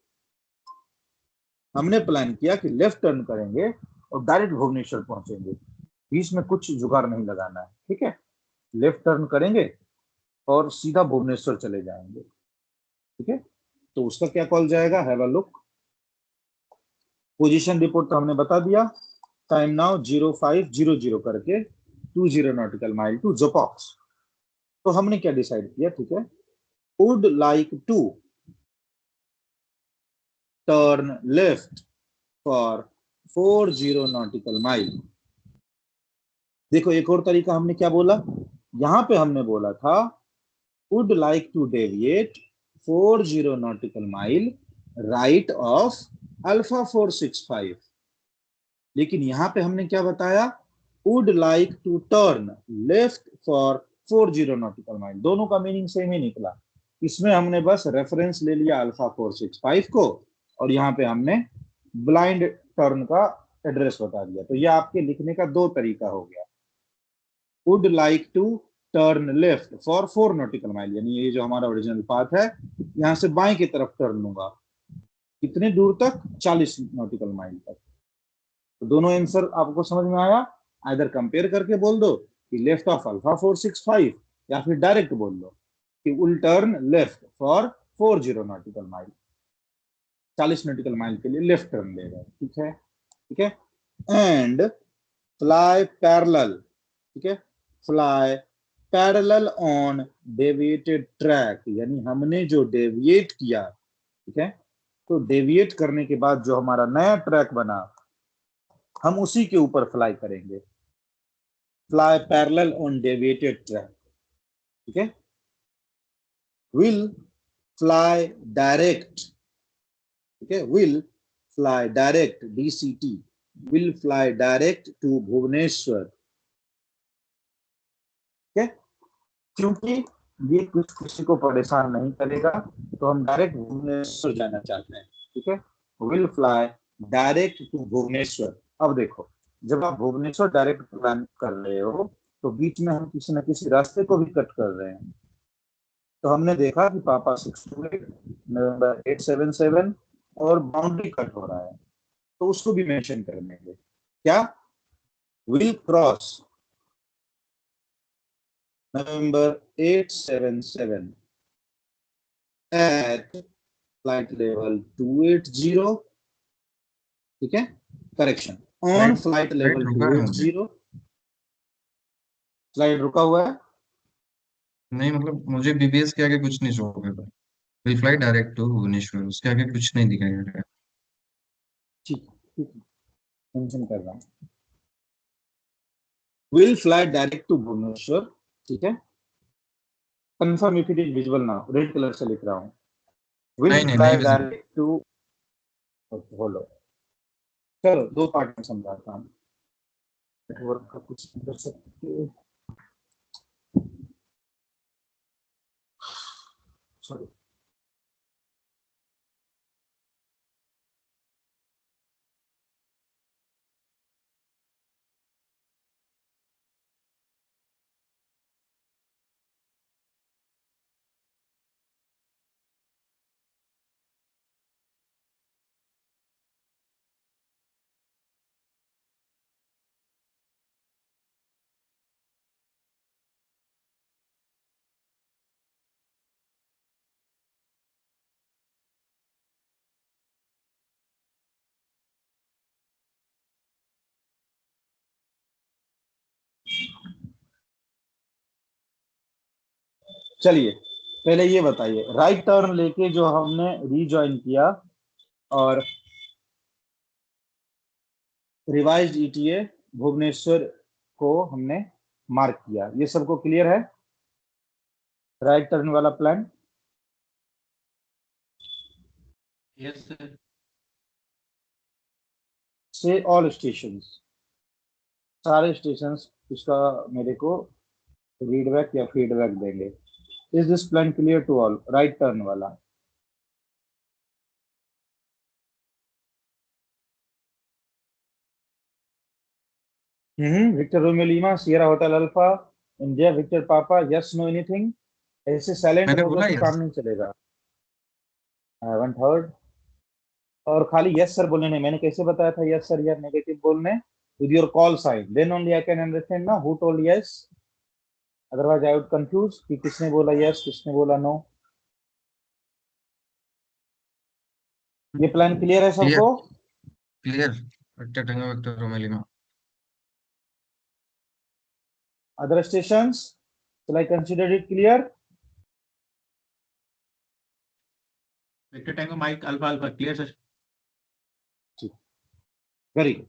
हमने प्लान किया कि लेफ्ट टर्न करेंगे और डायरेक्ट भुवनेश्वर पहुंचेंगे, बीच में कुछ जुगाड़ नहीं लगाना है। ठीक है, लेफ्ट टर्न करेंगे और सीधा भुवनेश्वर चले जाएंगे। ठीक है, तो उसका क्या कॉल जाएगा, have a look. Position report तो हमने बता दिया, टाइम नाउ 0500 करके 20 नॉटिकल माइल टू जोपॉक्स। तो हमने क्या डिसाइड किया, ठीक है, would like to turn left for 40 nautical mile. देखो एक और तरीका हमने क्या बोला, यहां पे हमने बोला था would like to deviate 40 nautical mile right of alpha 465, लेकिन यहां पे हमने क्या बताया, would like to turn left for 40 nautical mile. दोनों का मीनिंग सेम ही निकला। इसमें हमने बस रेफरेंस ले लिया अल्फा 465 को, और यहाँ पे हमने ब्लाइंड टर्न का एड्रेस बता दिया। तो ये आपके लिखने का दो तरीका हो गया, would like to turn left for 4 nautical mile, यानी ये जो हमारा ओरिजिनल पाथ है, यहाँ से बाएं की तरफ टर्न लूंगा, कितने दूर तक, 40 नॉटिकल माइल तक। तो दोनों आंसर आपको समझ में आया, आइदर कंपेयर करके बोल दो कि लेफ्ट ऑफ अल्फा 465, या फिर डायरेक्ट बोल दो कि will turn left for 40 nautical mile, 40 nautical mile के लिए लेफ्ट टर्न लेगा। ठीक है, ठीक है, एंड फ्लाई पैरेलल, ठीक है, fly parallel on deviated track, यानी हमने जो डेविएट किया, ठीक है, तो डेविएट करने के बाद जो हमारा नया ट्रैक बना, हम उसी के ऊपर फ्लाई करेंगे, fly parallel on deviated track. ठीक है, विल फ्लाई डायरेक्ट, ठीक है, will fly direct DCT, will fly direct to Bhubaneswar. ठीक है, क्योंकि ये कुछ किसी को परेशान नहीं करेगा, तो हम डायरेक्ट भुवनेश्वर जाना चाहते हैं। ठीक है, will fly direct to Bhubaneswar. अब देखो, जब आप भुवनेश्वर डायरेक्ट प्लान कर रहे हो, तो बीच में हम किसी न किसी रास्ते को भी कट कर रहे हैं। तो हमने देखा कि पापा 628, नवंबर 877 और बाउंड्री कट हो रहा है, तो उसको भी मेंशन कर देंगे। क्या, will cross November 877 at flight level 280। ठीक है, correction, on flight flight flight level रुका है मुझे। 280। फ्लाइट रुका हुआ है, नहीं मतलब मुझे बीबीएस के आगे कुछ नहीं शो कर रहा। Will fly direct to Bhubaneswar, उसके आगे कुछ नहीं दिखाया गया। ठीक है, ठीक है, मेंशन कर रहा हूँ, will fly direct to Bhubaneswar. ठीक है, confirm if it is visible now, red colour से लिख रहा हूँ, विल नहीं फ्लाई विजिबल। डायरेक्ट टू, बोलो, चलो दो पार्ट में समझाता हूँ, नेटवर्क का कुछ कर सकते, सॉरी। चलिए पहले ये बताइए, राइट टर्न लेके जो हमने रीजॉइन किया और रिवाइज्ड ईटीए भुवनेश्वर को हमने मार्क किया, ये सबको क्लियर है? राइट टर्न वाला plan. Yes sir. Say all stations, सारे स्टेशंस इसका मेरे को रीडबैक या फीडबैक देंगे। Is this plan clear to all? Right turn वाला। Victor romeo lima sierra hotel alpha India victor papa, yes no anything? ऐसे silent मैंने रहोगे बोला तो यस। काम नहीं चलेगा। I haven't heard. और खाली यस सर बोलने नहीं, मैंने कैसे बताया था यस सर या नेगेटिव बोलने? With your call sign, then only I can understand ना who told yes, otherwise I would confuse कि किसने बोला यस किसने बोला नो। ये प्लान क्लियर है क्लियर सबको? Clear. Victor tango victor romeo lima. Other stations, shall I consider it clear? Victor tango mike alpha alpha clear sir. Very good.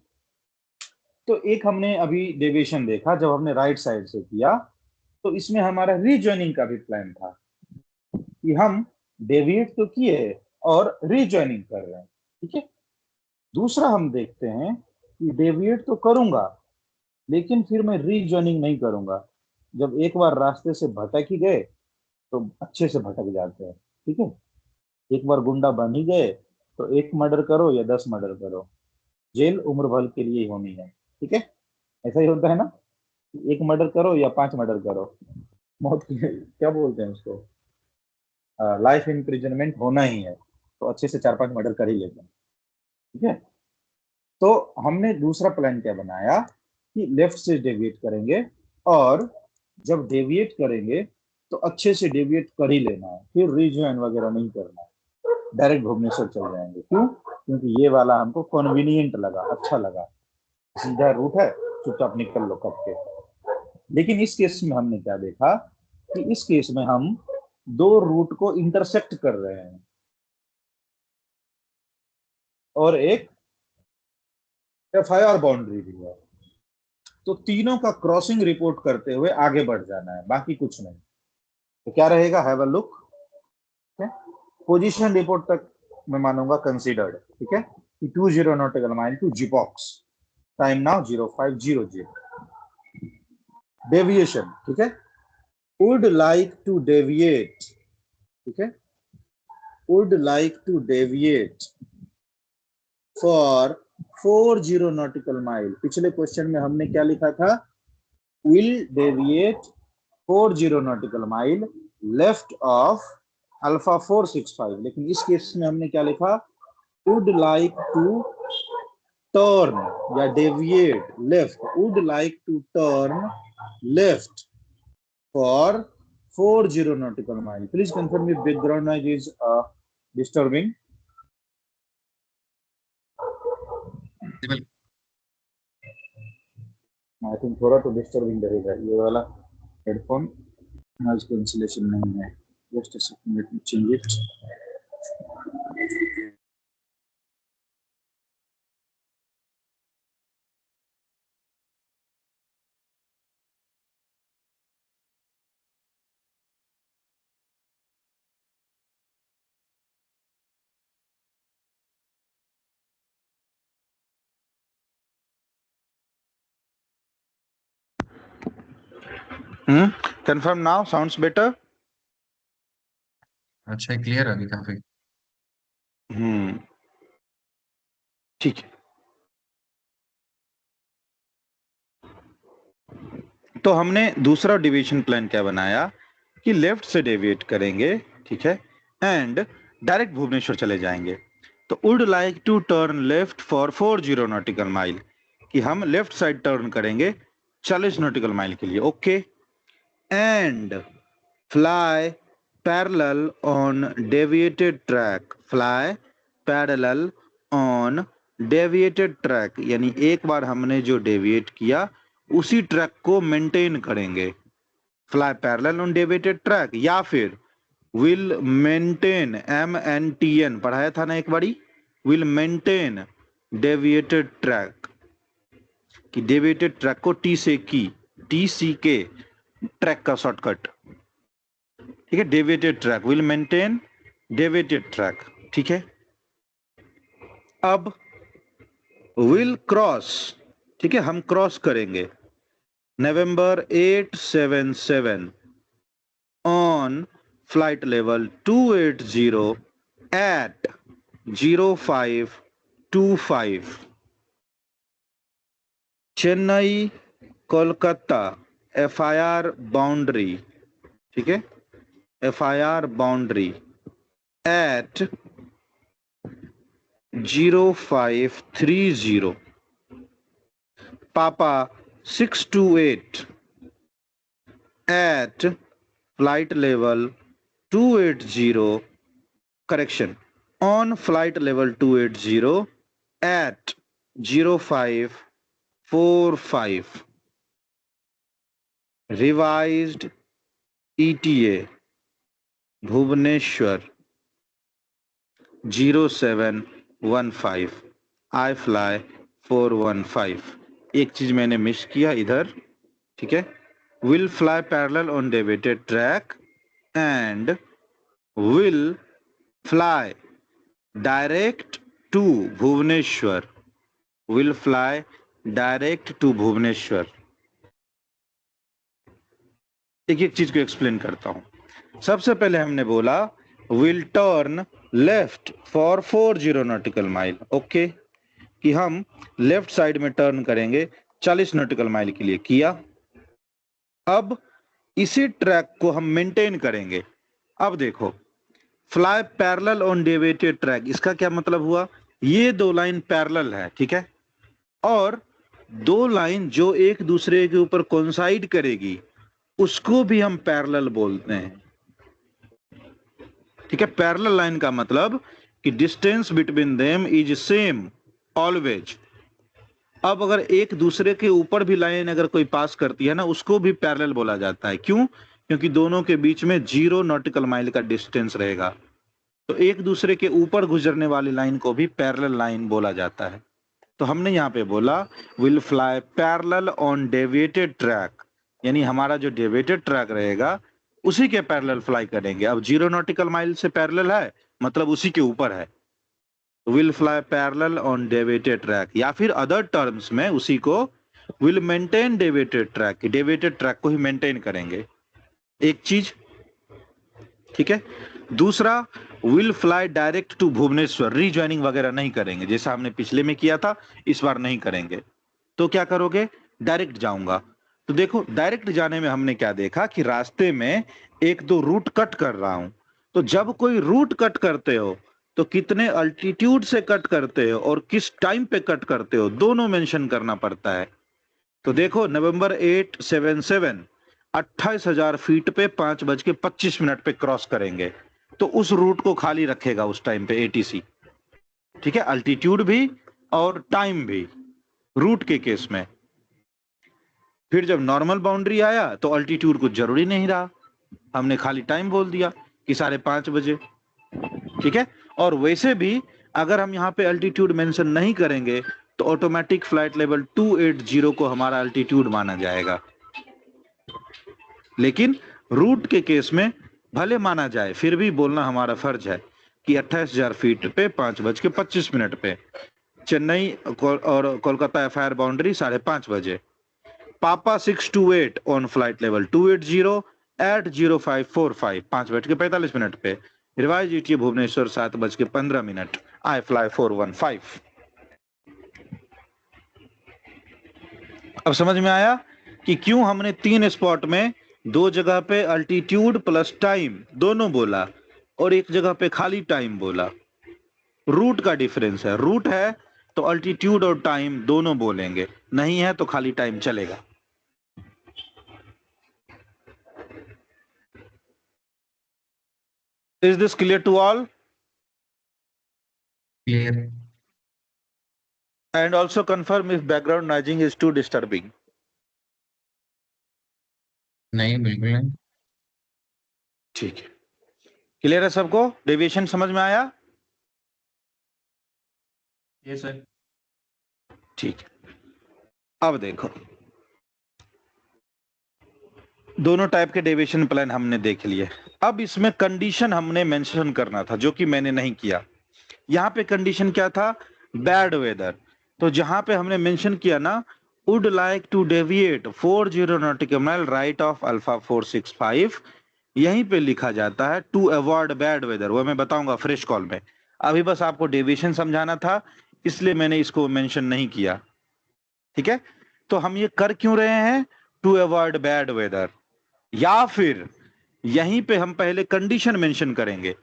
तो एक हमने अभी डेविएशन देखा जब हमने राइट साइड से किया, तो इसमें हमारा रीजॉइनिंग का भी प्लान था कि हम डेविएट तो किए और रीजॉइनिंग कर रहे हैं, ठीक है। दूसरा हम देखते हैं कि डेविएट तो करूंगा लेकिन फिर मैं रीजॉइनिंग नहीं करूंगा। जब एक बार रास्ते से भटक ही गए तो अच्छे से भटक जाते हैं, ठीक है। एक बार गुंडा बन ही गए तो एक मर्डर करो या 10 मर्डर करो, जेल उम्र भर के लिए ही होनी है, ठीक है। ऐसा ही होता है ना, एक मर्डर करो या 5 मर्डर करो, मौत की क्या बोलते हैं उसको, लाइफ इम्प्रिजनमेंट होना ही है, तो अच्छे से 4-5 मर्डर कर ही लेते हैं, ठीक है। तो हमने दूसरा प्लान क्या बनाया कि लेफ्ट से डेविएट करेंगे और जब डेविएट करेंगे तो अच्छे से डेविएट कर ही लेना है, फिर रीजॉइन वगैरह नहीं करना है, डायरेक्ट भुवनेश्वर चल जाएंगे। क्यों? क्योंकि ये वाला हमको कन्वीनियंट लगा, अच्छा लगा, सीधा रूट है, चुपचाप निकल लो कब के। लेकिन इस केस में हमने क्या देखा कि इस केस में हम दो रूट को इंटरसेक्ट कर रहे हैं और एक एफआईआर बाउंड्री भी है, तो तीनों का क्रॉसिंग रिपोर्ट करते हुए आगे बढ़ जाना है, बाकी कुछ नहीं। तो क्या रहेगा, have a look. Position report तक मैं मानूंगा कंसीडर्ड, ठीक है, कि 20 नॉटिकल माइल टू जिपॉक्स, टाइम नाउ 0500। डेविएशन, ठीक है, वुड लाइक टू डेविएट, ठीक है, would like to deviate for 40 nautical mile. पिछले क्वेश्चन में हमने क्या लिखा था, will deviate 40 nautical mile left of alpha 465, लेकिन इस केस में हमने क्या लिखा, वुड लाइक टू टर्न या deviate left, would like to turn left for 40 nautical mile. Please confirm if background noise is disturbing. I think थोड़ा तो disturbing रहेगा, ये वाला हेडफोन नॉइज कैंसिलेशन नहीं है। Just a second, let me change it. Confirm now, sounds better. अच्छा clear अभी काफी। ठीक है। तो हमने दूसरा डिवीजन प्लान क्या बनाया कि लेफ्ट से डेविएट करेंगे, ठीक है, एंड डायरेक्ट भुवनेश्वर चले जाएंगे। तो would like to turn left for 40 nautical mile, कि हम लेफ्ट साइड टर्न करेंगे 40 नॉटिकल माइल के लिए, okay. And fly parallel on deviated track, fly parallel on deviated track, यानी एक बार हमने जो डेविएट किया उसी ट्रैक को मेंटेन करेंगे, fly parallel on deviated track, या फिर विल मेंटेन, MNTN पढ़ाया था ना एक बारी, विल मेंटेन डेविएटेड ट्रैक, कि डेविएटेड ट्रैक को टी से की, TCK ट्रैक का शॉर्टकट, ठीक है। Deviated track, will maintain deviated track, ठीक है। अब विल क्रॉस, ठीक है, हम क्रॉस करेंगे नवंबर 877 on flight level 280 at 0525 Chennai Kolkata FIR boundary, ठीक है, FIR बाउंड्री at 0530, पापा 628 at flight level 280, correction, on flight level 280 at 0545, revised ETA Bhubaneswar 0715, I fly 415। एक चीज मैंने मिस किया इधर, ठीक है, will fly parallel on deviated track and will fly direct to Bhubaneswar, will fly direct to Bhubaneswar. एक एक चीज को एक्सप्लेन करता हूं। सबसे पहले हमने बोला will turn left for 40 nautical mile, okay, कि हम लेफ्ट साइड में टर्न करेंगे 40 नॉटिकल माइल के लिए किया। अब इसी ट्रैक को हम मेंटेन करेंगे। अब देखो, fly parallel on deviated track, इसका क्या मतलब हुआ, ये दो लाइन पैरेलल है, ठीक है, और दो लाइन जो एक दूसरे के ऊपर कोइंसाइड करेगी उसको भी हम पैरेलल बोलते हैं, ठीक है। पैरेलल लाइन का मतलब कि distance between them is same always. अब अगर एक दूसरे के ऊपर भी लाइन अगर कोई पास करती है ना, उसको भी पैरेलल बोला जाता है। क्यों? क्योंकि दोनों के बीच में 0 नॉटिकल माइल का डिस्टेंस रहेगा, तो एक दूसरे के ऊपर गुजरने वाली लाइन को भी पैरेलल लाइन बोला जाता है। तो हमने यहाँ पे बोला will fly parallel on deviated track, यानी हमारा जो डेविएटेड ट्रैक रहेगा उसी के पैरेलल फ्लाई करेंगे। अब 0 नॉटिकल माइल से पैरेलल है, मतलब उसी के ऊपर है, will fly parallel on deviated track, या फिर अदर टर्म्स में उसी को will maintain deviated track, deviated track को ही मेंटेन करेंगे, एक चीज, ठीक है। दूसरा, will fly direct to Bhubaneswar, rejoining वगैरह नहीं करेंगे, जैसा हमने पिछले में किया था इस बार नहीं करेंगे। तो क्या करोगे, डायरेक्ट जाऊंगा। तो देखो, डायरेक्ट जाने में हमने क्या देखा कि रास्ते में एक दो रूट कट कर रहा हूं, तो जब कोई रूट कट करते हो तो कितने अल्टीट्यूड से कट करते हो और किस टाइम पे कट करते हो, दोनों मेंशन करना पड़ता है। तो देखो, नवंबर 877 28,000 फीट पे 5:25 पे क्रॉस करेंगे, तो उस रूट को खाली रखेगा उस टाइम पे ATC, ठीक है, अल्टीट्यूड भी और टाइम भी रूट के केस में। फिर जब नॉर्मल बाउंड्री आया तो अल्टीट्यूड कुछ जरूरी नहीं रहा, हमने खाली टाइम बोल दिया कि 5:30 बजे, ठीक है। और वैसे भी अगर हम यहाँ पे अल्टीट्यूड मेंशन नहीं करेंगे तो ऑटोमेटिक फ्लाइट लेवल 280 को हमारा अल्टीट्यूड माना जाएगा, लेकिन रूट के केस में भले माना जाए फिर भी बोलना हमारा फर्ज है कि 28,000 फीट पे 5:25 पे चेन्नई और कोलकाता FIR बाउंड्री 5:30 बजे, पापा 628 ऑन फ्लाइट लेवल 280 एट 0545 5:45 पे, revise ETA Bhubaneswar 7:15 I fly 415। अब समझ में आया कि क्यों हमने 3 स्पॉट में 2 जगह पे अल्टीट्यूड प्लस टाइम दोनों बोला और एक जगह पे खाली टाइम बोला। रूट का डिफरेंस है, रूट है तो अल्टीट्यूड और टाइम दोनों बोलेंगे, नहीं है तो खाली टाइम चलेगा। Is this clear to all? Clear. And also confirm if background noising is too disturbing. नहीं, बिल्कुल नहीं। ठीक है, क्लियर है सबको? डेविएशन समझ में आया? ये सर। ठीक है, अब देखो, दोनों टाइप के डेविएशन प्लान हमने देख लिए। अब इसमें कंडीशन हमने मेंशन करना था, जो कि मैंने नहीं किया। यहाँ पे कंडीशन क्या था? Bad weather. तो जहां पे हमने मेंशन किया ना, would like to deviate 40 nautical mile right of alpha 465, यहीं पे लिखा जाता है टू अवॉइड बैड वेदर। वो मैं बताऊंगा फ्रेश कॉल में, अभी बस आपको डेविएशन समझाना था, इसलिए मैंने इसको मेंशन नहीं किया। ठीक है, तो हम ये कर क्यों रहे हैं? To avoid bad weather. या फिर यहीं पे हम पहले कंडीशन मेंशन करेंगे।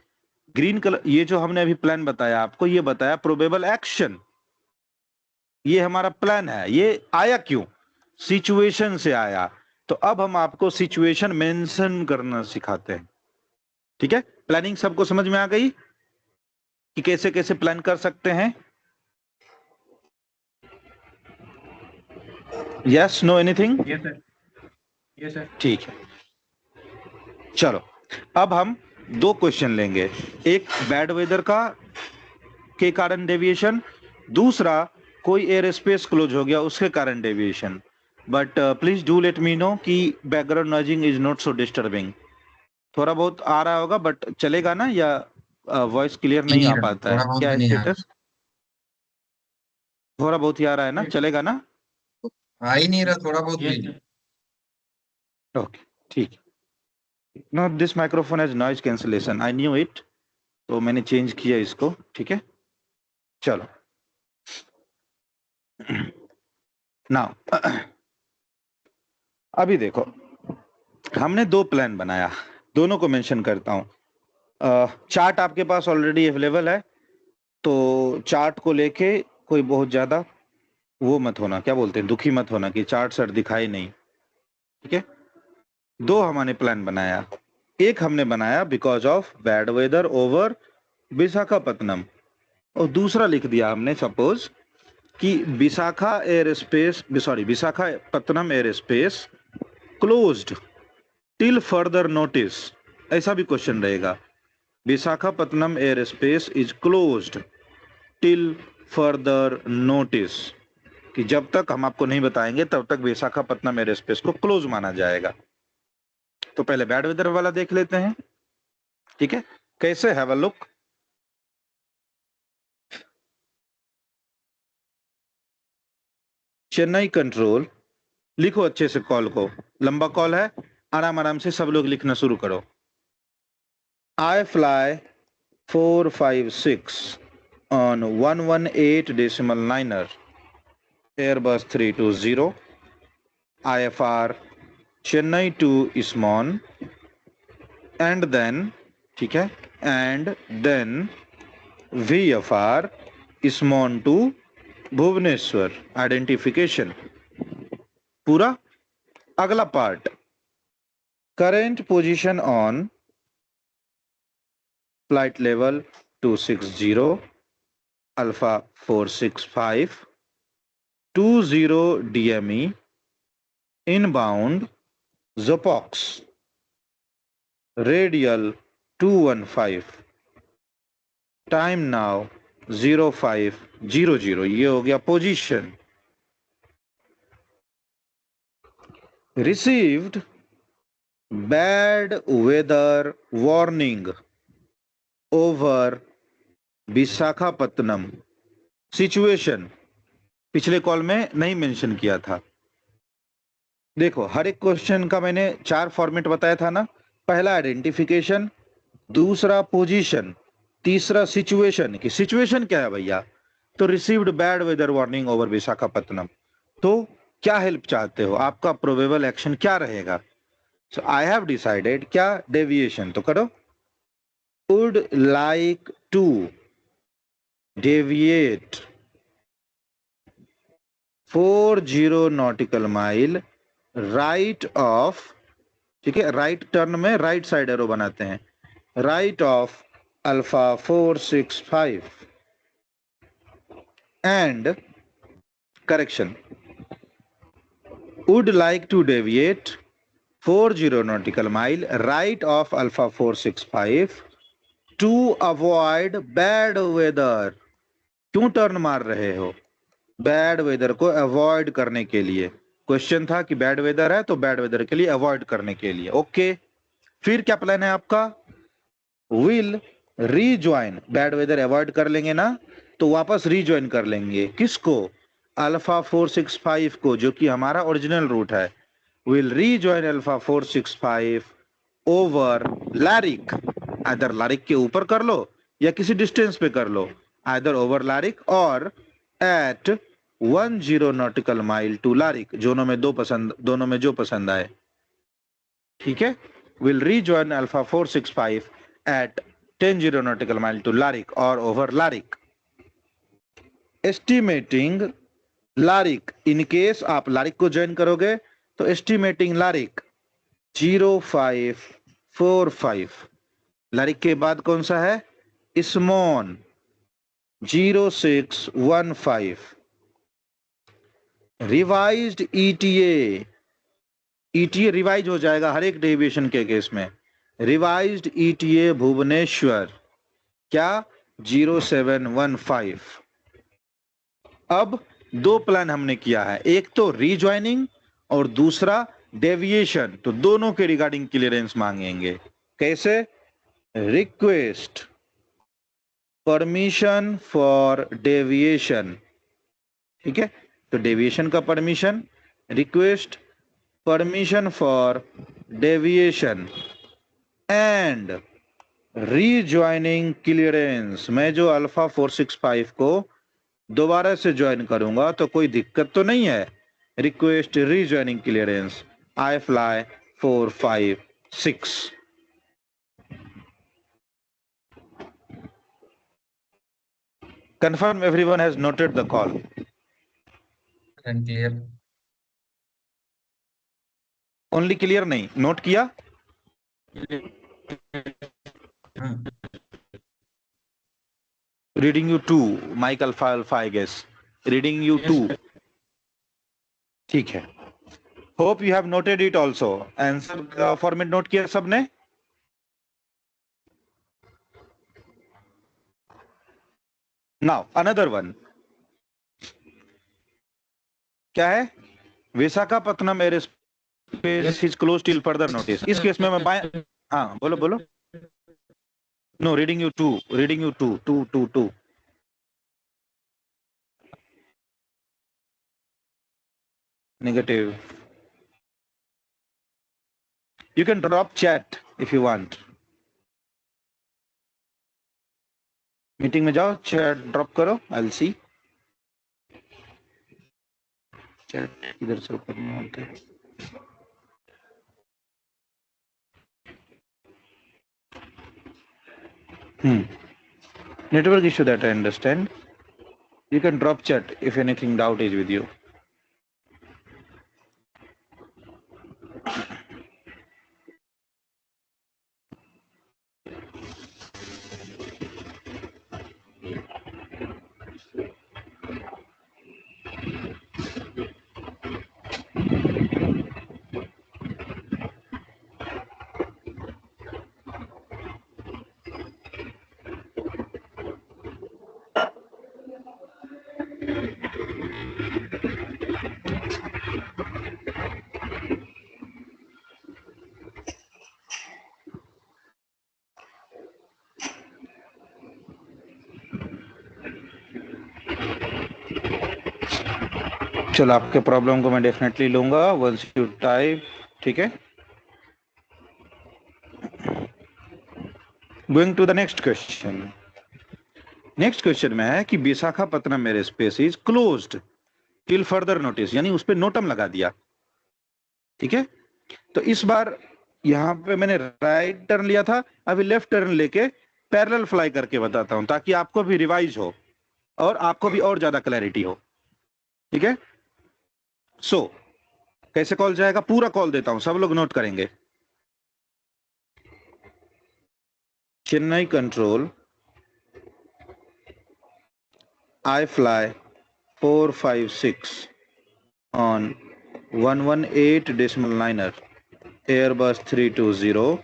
ग्रीन कलर, ये जो हमने अभी प्लान बताया आपको, ये बताया प्रोबेबल एक्शन, ये हमारा प्लान है। ये आया क्यों? सिचुएशन से आया। तो अब हम आपको सिचुएशन मेंशन करना सिखाते हैं। ठीक है, प्लानिंग सबको समझ में आ गई कि कैसे कैसे प्लान कर सकते हैं? Yes, no, anything? ये सर। ये सर। ठीक है, चलो अब हम दो क्वेश्चन लेंगे, एक बैड वेदर का के कारण डेविएशन, दूसरा कोई एयर स्पेस क्लोज हो गया उसके कारण deviation. But please do let me know कि background noising is not so disturbing. थोड़ा बहुत आ रहा होगा बट चलेगा ना, या वॉइस क्लियर ही नहीं नहीं आ रहा, पाता थोड़ा है? बहुत क्या भी नहीं आ स्टेटस? थोड़ा बहुत ही आ रहा है ना, चलेगा ना? रहा। आ ही नहीं रहा, थोड़ा बहुत ये भी नहीं। सर। ओके, ठीक है। No, this microphone has noise cancellation, I knew it, तो मैंने चेंज किया इसको। ठीक है, चलो नाउ अभी देखो, हमने दो प्लान बनाया, दोनों को मेंशन करता हूं। चार्ट आपके पास ऑलरेडी अवेलेबल है, तो चार्ट को लेके कोई बहुत ज्यादा वो मत होना, क्या बोलते हैं, दुखी मत होना कि चार्ट सर दिखाई नहीं। ठीक है, दो हमने प्लान बनाया। एक हमने बनाया because of bad weather over Visakhapatnam, और दूसरा लिख दिया हमने सपोज कि Visakhapatnam air space closed till further notice. ऐसा भी क्वेश्चन रहेगा, Visakhapatnam air space is closed till further notice, कि जब तक हम आपको नहीं बताएंगे तब तक विशाखापत्तनम एयर स्पेस को क्लोज माना जाएगा। तो पहले बैड वेदर वाला देख लेते हैं। ठीक है, कैसे? Have a look. Chennai control, लिखो अच्छे से कॉल को, लंबा कॉल है, आराम आराम से सब लोग लिखना शुरू करो। आई fly 456 on 118.9er Airbus 320 IFR Chennai to Ismon, and then, ठीक है, and then VFR Ismon to Bhubaneswar. Identification पूरा। अगला part, current position on flight level 260 alpha 465 20 DME inbound Zopox radial 215, time now 0500। ये हो गया position. Received bad weather warning over Visakhapatnam. Situation पिछले call में नहीं मेंशन किया था। देखो, हर एक क्वेश्चन का मैंने 4 फॉर्मेट बताया था ना, पहला आइडेंटिफिकेशन, दूसरा पोजीशन, तीसरा सिचुएशन। की सिचुएशन क्या है भैया? तो received bad weather warning over Visakhapatnam. तो क्या हेल्प चाहते हो, आपका प्रोबेबल एक्शन क्या रहेगा? सो आई हैव डिसाइडेड, क्या डेविएशन तो करो, would like to deviate 40 nautical mile right off, ठीक है, राइट टर्न में राइट साइड एरो बनाते हैं, right of alpha 465 and correction, would like to deviate 40 nautical mile right of Alpha 465 to avoid bad weather. क्यों turn मार रहे हो? Bad weather को अवॉइड करने के लिए। क्वेश्चन था कि बैड वेदर है तो बैड वेदर के लिए अवॉइड करने के लिए। ओके, फिर क्या प्लान है आपका? Will rejoin, bad weather avoid कर लेंगे ना तो वापस रीज्वाइन कर लेंगे किसको? अल्फा 465 को, जो कि हमारा ओरिजिनल रूट है। Will rejoin alpha 465 over Larik, either Larik के ऊपर कर लो या किसी डिस्टेंस पे कर लो, आइदर ओवर लारिक और at 10 nautical mile to Larik, दोनों में जो पसंद आए। ठीक है, will rejoin alpha 465 at 10 nautical mile to Larik और over Larik. Estimating Larik, in case आप लारिक को ज्वाइन करोगे तो एस्टिमेटिंग लारिक 0545। लारिक के बाद कौन सा है? स्मॉन 0615। रिवाइज्ड ईटीए, ईटीए रिवाइज हो जाएगा हर एक डेविएशन के केस में। रिवाइज्ड ईटीए भुवनेश्वर क्या? 0715। अब दो प्लान हमने किया है, एक तो रीज्वाइनिंग और दूसरा डेविएशन, तो दोनों के रिगार्डिंग क्लियरेंस मांगेंगे। कैसे? Request permission for deviation. ठीक है, तो डेविएशन का permission, request permission for deviation and rejoining clearance. मैं जो अल्फा 465 को दोबारा से ज्वाइन करूंगा तो कोई दिक्कत तो नहीं है। Request rejoining clearance I fly 456। Confirm everyone has noted the call. And clear. Only clear नहीं, नोट किया? Reading you 2, Mike Alpha Alpha I guess. Reading you 2. ठीक है. Hope you have noted it also. Answer का format note किया सबने? Now another one. क्या है? Visakhapatnam airspace is close till further notice. इस केस में मैं बाय, हाँ बोलो बोलो। No, reading you 2, reading you 2. Negative. You can drop chat if you want. Meeting में जाओ, चैट ड्रॉप करो, I'll see. चैट इधर से करना होता है। Network issue, that I understand. You can drop chat if anything doubt is with you. चलो, आपके प्रॉब्लम को मैं डेफिनेटली लूंगा वंस यू टाइप। ठीक है, going to the next question. Next question में है कि Visakhapatnam airspace is closed till further notice, यानी उस पर नोटम लगा दिया। ठीक है, तो इस बार यहाँ पे मैंने राइट टर्न लिया था, अभी लेफ्ट टर्न लेके पैरेलल फ्लाई करके बताता हूं ताकि आपको भी रिवाइज हो और आपको भी और ज्यादा क्लैरिटी हो। ठीक है, सो कैसे कॉल जाएगा, पूरा कॉल देता हूं, सब लोग नोट करेंगे। Chennai control I fly 456 on 118.9er Airbus 320,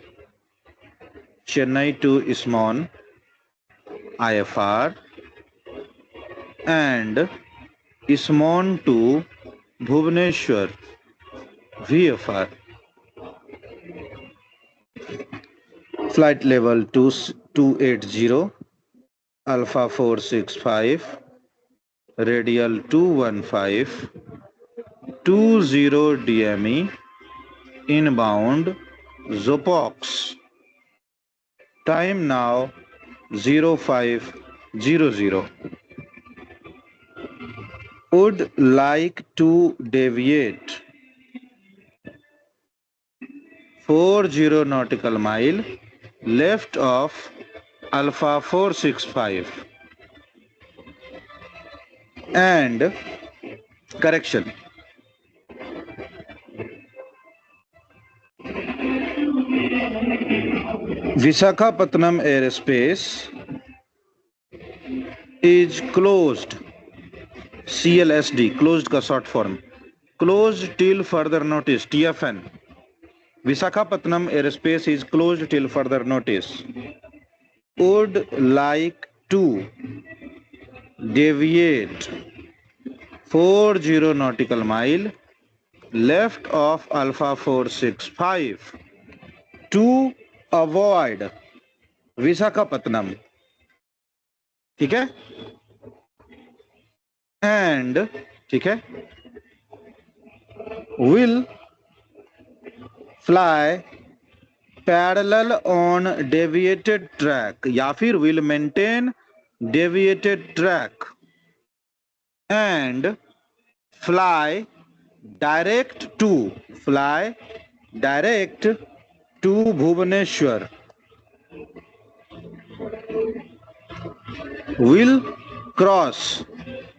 Chennai to Ismon IFR, and Ismon to Bhubaneswar VFR. Flight level 280, Alpha 465, radial 215, 20 DME, inbound Zopox. Time now 0500. Would like to deviate 40 nautical mile left of Alpha 465 and correction. Visakhapatnam airspace is closed. CLSD, closed का short form. Closed till further notice. TFN. Visakhapatnam airspace is closed till further notice. Would like to deviate 40 nautical mile left of Alpha 465 to avoid Visakhapatnam. ठीक है? And ठीक है? Will fly parallel on deviated track या फिर will maintain deviated track and fly direct to Bhubaneswar. Will cross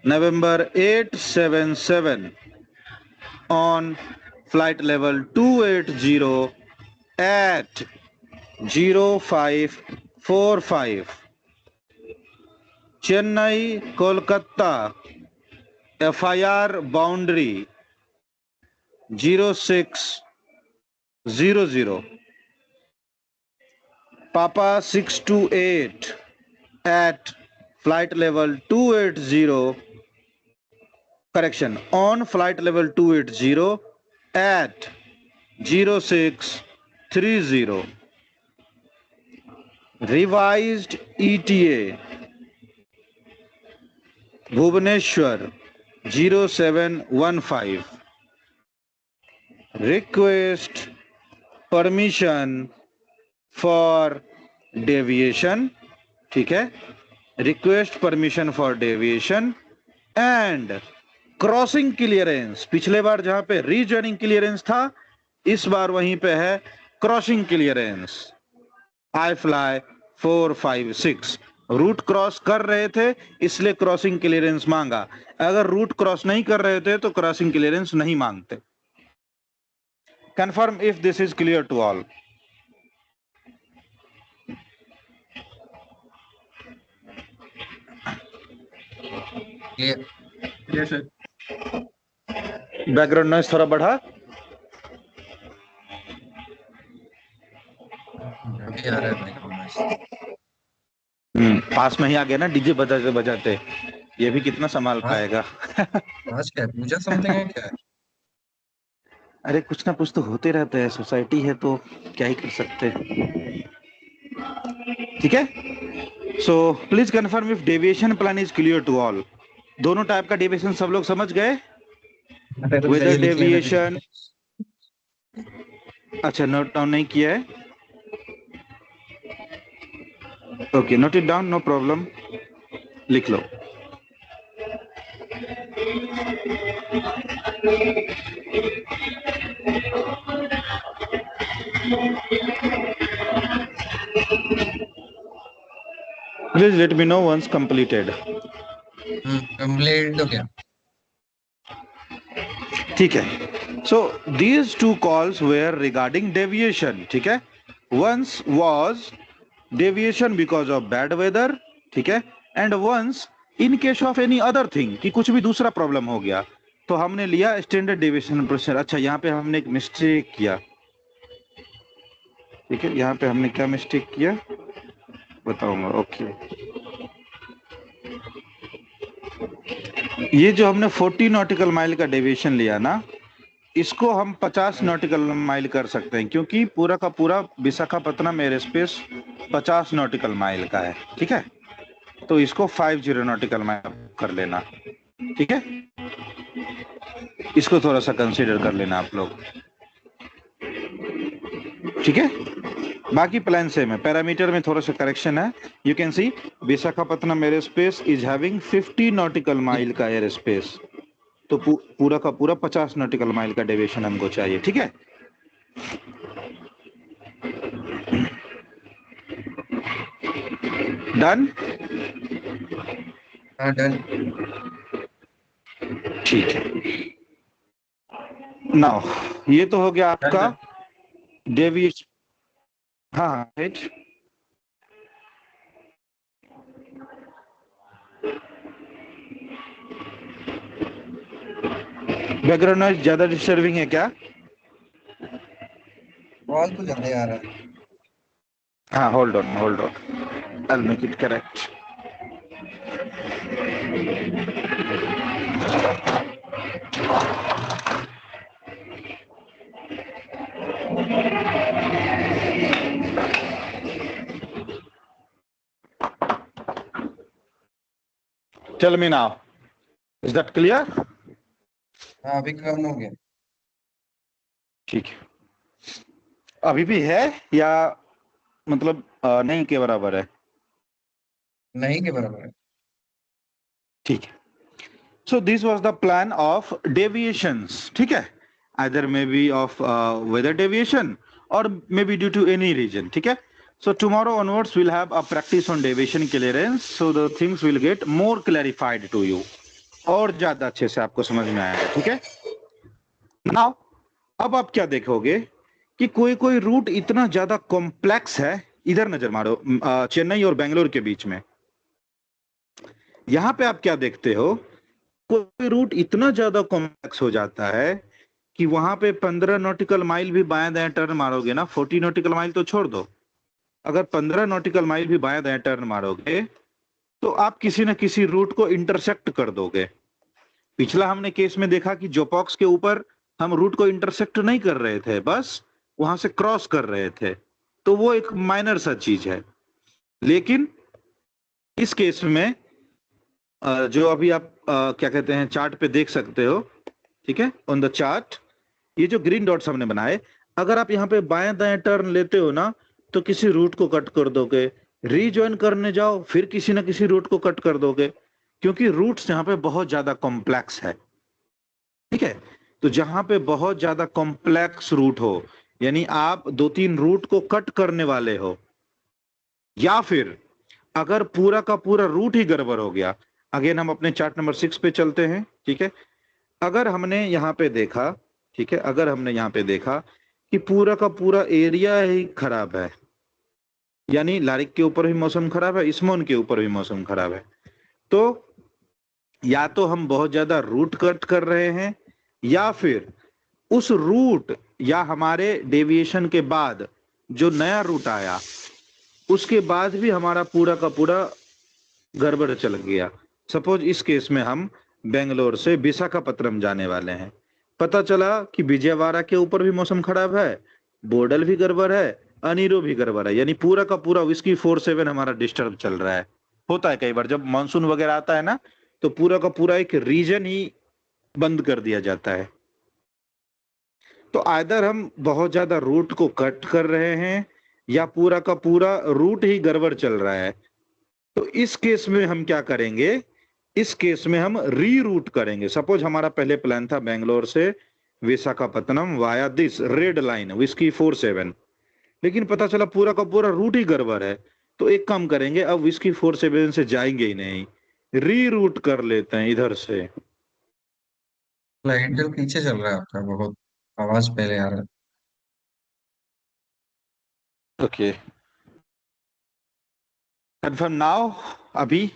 November 877 on flight level 280 at 0545 Chennai Kolkata FIR boundary 0600 Papa 628 at flight level 280 correction on flight level 280 at 0630 revised ETA Bhubaneswar 0715 request permission for deviation ठीक है request permission for deviation and crossing clearance पिछले बार जहां पे rejoining clearance था इस बार वहीं पे है crossing clearance I fly 456 route cross कर रहे थे इसलिए क्रॉसिंग क्लियरेंस मांगा अगर रूट क्रॉस नहीं कर रहे थे तो क्रॉसिंग क्लियरेंस नहीं मांगते confirm if this is clear to all Yes, sir. Background noise थोड़ा बढ़ा अभी आ रहा है background noise। पास में ही आ गया ना डीजे बजाते बजाते ये भी कितना संभाल हाँ। पाएगा आज क्या है, पूजा समथिंग है क्या है? अरे कुछ ना कुछ तो होते रहता है सोसाइटी है तो क्या ही कर सकते हैं ठीक है so please confirm if deviation plan is clear to all दोनों टाइप का डेविएशन सब लोग समझ गए वेदर डेविएशन अच्छा नोट डाउन नहीं किया है okay note it down no problem लिख लो please let me know once completed complete हो गया। ठीक है so these two calls were regarding deviation ठीक है once was deviation because of bad weather ठीक है and once in case of any other thing कि कुछ भी दूसरा प्रॉब्लम हो गया तो हमने लिया स्टैंडर्ड डेविएशन प्रोसीजर अच्छा यहाँ पे हमने एक मिस्टेक किया ठीक है, यहाँ पे हमने क्या मिस्टेक किया बताऊंगा। ओके, ये जो हमने 40 नॉटिकल माइल का डेविएशन लिया ना, इसको हम 50 नॉटिकल माइल कर सकते हैं, क्योंकि पूरा का पूरा Visakhapatnam air space 50 nautical mile का है। ठीक है, तो इसको 50 नॉटिकल माइल कर लेना। ठीक है, इसको थोड़ा सा कंसीडर कर लेना आप लोग। ठीक है, बाकी प्लान सेम है, पैरामीटर में थोड़ा सा करेक्शन है। You can see Visakhapatnam air space is having 50 nautical mile का एयर स्पेस, तो पूरा का पूरा 50 नॉटिकल माइल का डेविएशन हमको चाहिए। ठीक है, डन। हाँ डन। ठीक है, नाउ ये तो हो गया आपका डेविएशन। हाँ हाँ, राइट। बैकग्राउंड नॉइज ज्यादा डिस्टर्बिंग है क्या? आवाज तो ज्यादा आ रहा है। हाँ, hold on hold on, I will make it correct. Tell me now, is that clear? हाँ अभी कम हो गया। ठीक है, अभी भी है या मतलब नहीं के बराबर है? नहीं के बराबर है। ठीक है, so this was the plan of deviations. ठीक है, either maybe of weather deviation or maybe due to any reason. ठीक है, so tomorrow onwards we'll have a practice on deviation clearance, so the things will get more clarified to you, और ज्यादा अच्छे से आपको समझ में आएगा। ठीक है, now अब आप क्या देखोगे कि कोई कोई रूट इतना ज्यादा कॉम्प्लेक्स है। इधर नजर मारो, चेन्नई और बेंगलोर के बीच में, यहां पे आप क्या देखते हो, कोई रूट इतना ज्यादा कॉम्प्लेक्स हो जाता है कि वहां पे 15 नॉटिकल माइल भी बाएं दाएं टर्न मारोगे ना, 40 नॉटिकल माइल तो छोड़ दो, अगर 15 नॉटिकल माइल भी बाएं दाएं टर्न मारोगे तो आप किसी न किसी रूट को इंटरसेक्ट कर दोगे। पिछला हमने केस में देखा कि जोपॉक्स के ऊपर हम रूट को इंटरसेक्ट नहीं कर रहे थे, बस वहां से क्रॉस कर रहे थे, तो वो एक माइनर सा चीज है। लेकिन इस केस में जो अभी आप क्या कहते हैं चार्ट पे देख सकते हो, ठीक है, ऑन द चार्ट ये जो ग्रीन डॉट्स हमने बनाए, अगर आप यहाँ पे बाएं दाएं टर्न लेते हो ना तो किसी रूट को कट कर दोगे, रीजॉइन करने जाओ फिर किसी ना किसी रूट को कट कर दोगे, क्योंकि रूट्स यहाँ पे बहुत ज्यादा कॉम्प्लेक्स है। ठीक है, तो जहां पे बहुत ज्यादा कॉम्प्लेक्स रूट हो, यानी आप 2-3 रूट को कट करने वाले हो, या फिर अगर पूरा का पूरा रूट ही गड़बड़ हो गया, अगेन हम अपने चार्ट नंबर 6 पे चलते हैं। ठीक है, अगर हमने यहाँ पे देखा, ठीक है, अगर हमने यहाँ पे देखा कि पूरा का पूरा एरिया ही खराब है, यानी लारिक के ऊपर भी मौसम खराब है, इस्मोन के ऊपर भी मौसम खराब है, तो या तो हम बहुत ज्यादा रूट कट कर रहे हैं, या फिर उस रूट या हमारे डेविएशन के बाद जो नया रूट आया उसके बाद भी हमारा पूरा का पूरा गड़बड़ चल गया। सपोज इस केस में हम बेंगलोर से विशाखापत्तनम जाने वाले हैं, पता चला कि विजयवाड़ा के ऊपर भी मौसम खराब है, बोर्डल भी गड़बड़ है, अनीरो भी गड़बड़ है, यानी पूरा का पूरा विस्की 47 हमारा डिस्टर्ब चल रहा है। होता है कई बार जब मानसून वगैरह आता है ना, तो पूरा का पूरा एक रीजन ही बंद कर दिया जाता है। तो आइदर हम बहुत ज्यादा रूट को कट कर रहे हैं या पूरा का पूरा रूट ही गड़बड़ चल रहा है। तो इस केस में हम क्या करेंगे, इस केस में हम रीरूट करेंगे। सपोज हमारा पहले प्लान था बेंगलोर से Visakhapatnam via this red line whisky 47, लेकिन पता चला पूरा का पूरा रूट ही गड़बड़ है, तो एक काम करेंगे, अब विस्की 47 से जाएंगे ही नहीं, रीरूट कर लेते हैं इधर से। लाइट जो पीछे चल रहा है आपका, बहुत आवाज पहले आ रहा है। Okay, confirm now. अभी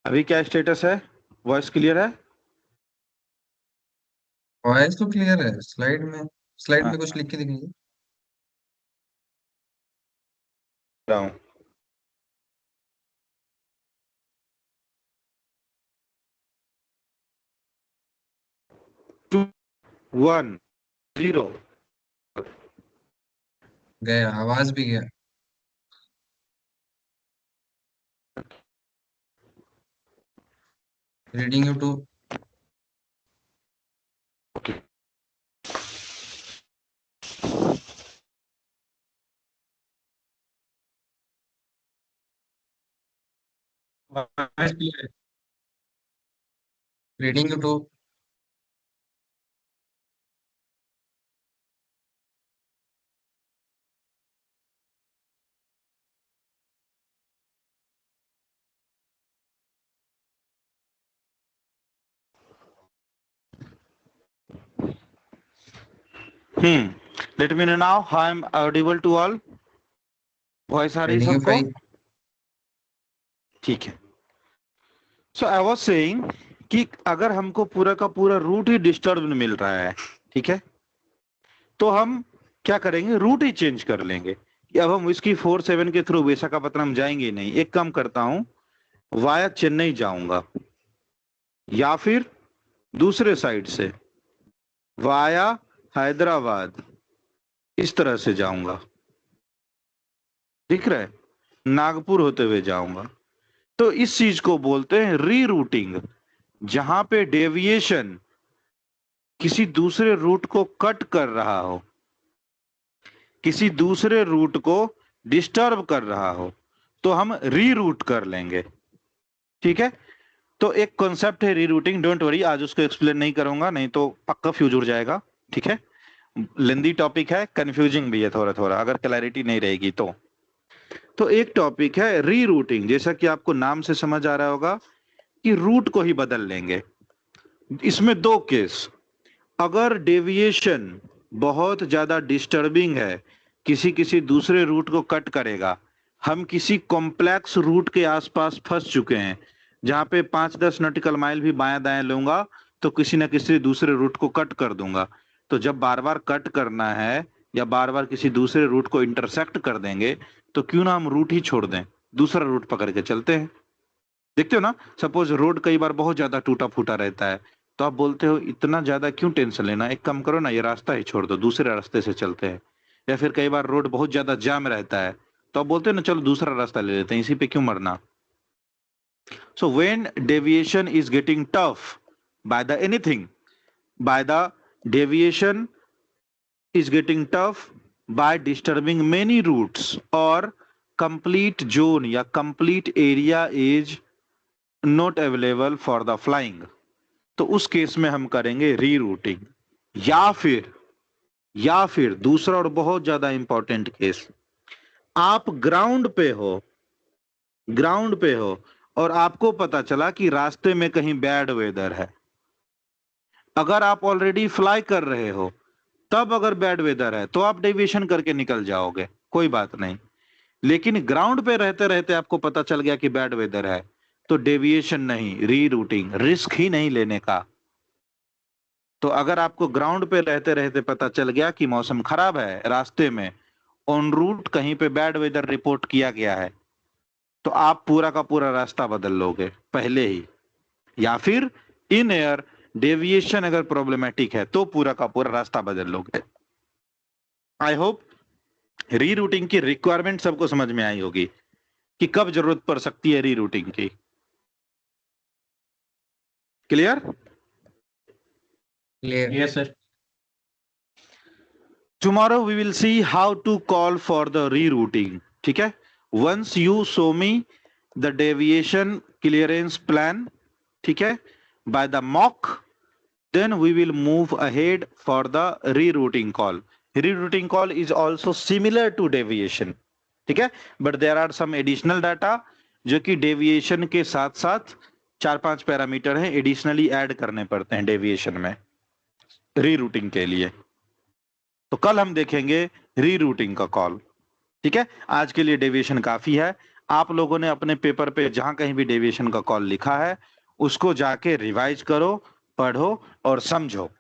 अभी क्या स्टेटस है, वॉइस क्लियर है? वॉइस तो क्लियर है। स्लाइड में हाँ, कुछ लिख के दिखाइए। रहा हूं। टू 1 0 गया, आवाज भी गया। Reading YouTube. Reading YouTube. Let me know now how I'm audible to all. Voice आ रही रीडिंग सबको? 5। ठीक है। सो आई वाज सेइंग कि अगर हमको पूरा का पूरा रूट ही डिस्टर्ब मिल रहा है, ठीक है, तो हम क्या करेंगे, रूट ही चेंज कर लेंगे कि अब हम इसकी 47 के थ्रू विशाखापत्तनम जाएंगे ही नहीं। एक काम करता हूं, वाया चेन्नई जाऊंगा या फिर दूसरे साइड से वाया हैदराबाद इस तरह से जाऊंगा। दिख रहा है? नागपुर होते हुए जाऊंगा। तो इस चीज को बोलते हैं रीरूटिंग, जहां पे डेविएशन किसी दूसरे रूट को कट कर रहा हो, किसी दूसरे रूट को डिस्टर्ब कर रहा हो, तो हम रीरूट कर लेंगे। ठीक है, तो एक कॉन्सेप्ट है रीरूटिंग, डोंट वरी, आज उसको एक्सप्लेन नहीं करूंगा, नहीं तो पक्का फ्यूज उड़ जाएगा। ठीक है, लेंदी टॉपिक है, कंफ्यूजिंग भी है थोड़ा थोड़ा, अगर क्लैरिटी नहीं रहेगी तो एक टॉपिक है रीरूटिंग। जैसा कि आपको नाम से समझ आ रहा होगा कि रूट को ही बदल लेंगे। इसमें दो केस, अगर डेविएशन बहुत ज्यादा डिस्टर्बिंग है, किसी किसी दूसरे रूट को कट करेगा, हम किसी कॉम्प्लेक्स रूट के आसपास फंस चुके हैं जहां पे 5-10 नॉटिकल माइल भी बायां दाएं लूंगा तो किसी न किसी दूसरे रूट को कट कर दूंगा। तो जब बार बार कट करना है या बार बार किसी दूसरे रूट को इंटरसेक्ट कर देंगे, तो क्यों ना हम रूट ही छोड़ दें, दूसरा रूट पकड़ के चलते हैं। देखते हो ना, सपोज रोड कई बार बहुत ज्यादा टूटा फूटा रहता है, तो आप बोलते हो इतना ज्यादा क्यों टेंशन लेना, एक काम करो ना, ये रास्ता ही छोड़ दो, दूसरे रास्ते से चलते हैं। या फिर कई बार रोड बहुत ज्यादा जाम रहता है, तो आप बोलते हो ना चलो दूसरा रास्ता ले लेते हैं, इसी पे क्यों मरना। So when deviation is getting tough by the anything, by the deviation is getting tough by disturbing many routes or complete zone या complete area is not available for the flying, तो उस केस में हम करेंगे rerouting. या फिर दूसरा और बहुत ज्यादा इंपॉर्टेंट केस, आप ग्राउंड पे हो और आपको पता चला कि रास्ते में कहीं बैड वेदर है। अगर आप ऑलरेडी फ्लाई कर रहे हो, तब अगर बैड वेदर है तो आप डेविएशन करके निकल जाओगे, कोई बात नहीं। लेकिन ग्राउंड पे रहते रहते आपको पता चल गया कि बैड वेदर है, तो डेविएशन नहीं, रीरूटिंग, रिस्क ही नहीं लेने का। तो अगर आपको ग्राउंड पे रहते रहते पता चल गया कि मौसम खराब है, रास्ते में ऑन रूट कहीं पे बैड वेदर रिपोर्ट किया गया है, तो आप पूरा का पूरा रास्ता बदल लोगे पहले ही। या फिर इन एयर डेविएशन अगर प्रॉब्लमेटिक है तो पूरा का पूरा रास्ता बदल लोगे। आई होप रीरूटिंग की रिक्वायरमेंट सबको समझ में आई होगी कि कब जरूरत पड़ सकती है रीरूटिंग की। Clear? Clear. Yes sir. Tomorrow we will see how to call for the rerouting. ठीक है, once you show me the deviation clearance plan, ठीक है, by the mock, then we will move ahead for the rerouting call. Rerouting call is also similar to deviation, ठीक है, but there are some additional data जो कि deviation के साथ साथ 4-5 parameter हैं, एडिशनली ऐड करने पड़ते हैं डेविएशन में रीरूटिंग के लिए। तो कल हम देखेंगे रीरूटिंग का कॉल। ठीक है, आज के लिए डेविएशन काफी है। आप लोगों ने अपने पेपर पे जहां कहीं भी डेविएशन का कॉल लिखा है उसको जाके रिवाइज करो, पढ़ो और समझो।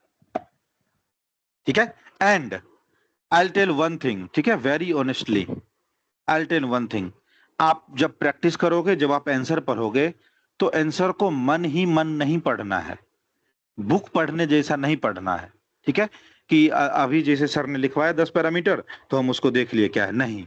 ठीक है, and I will tell one thing, ठीक है, very honestly, I tell one thing, आप जब प्रैक्टिस करोगे, जब आप आंसर पढ़ोगे, तो आंसर को मन ही मन नहीं पढ़ना है, बुक पढ़ने जैसा नहीं पढ़ना है। ठीक है, कि अभी जैसे सर ने लिखवाया 10 पैरामीटर तो हम उसको देख लिए, क्या है, नहीं,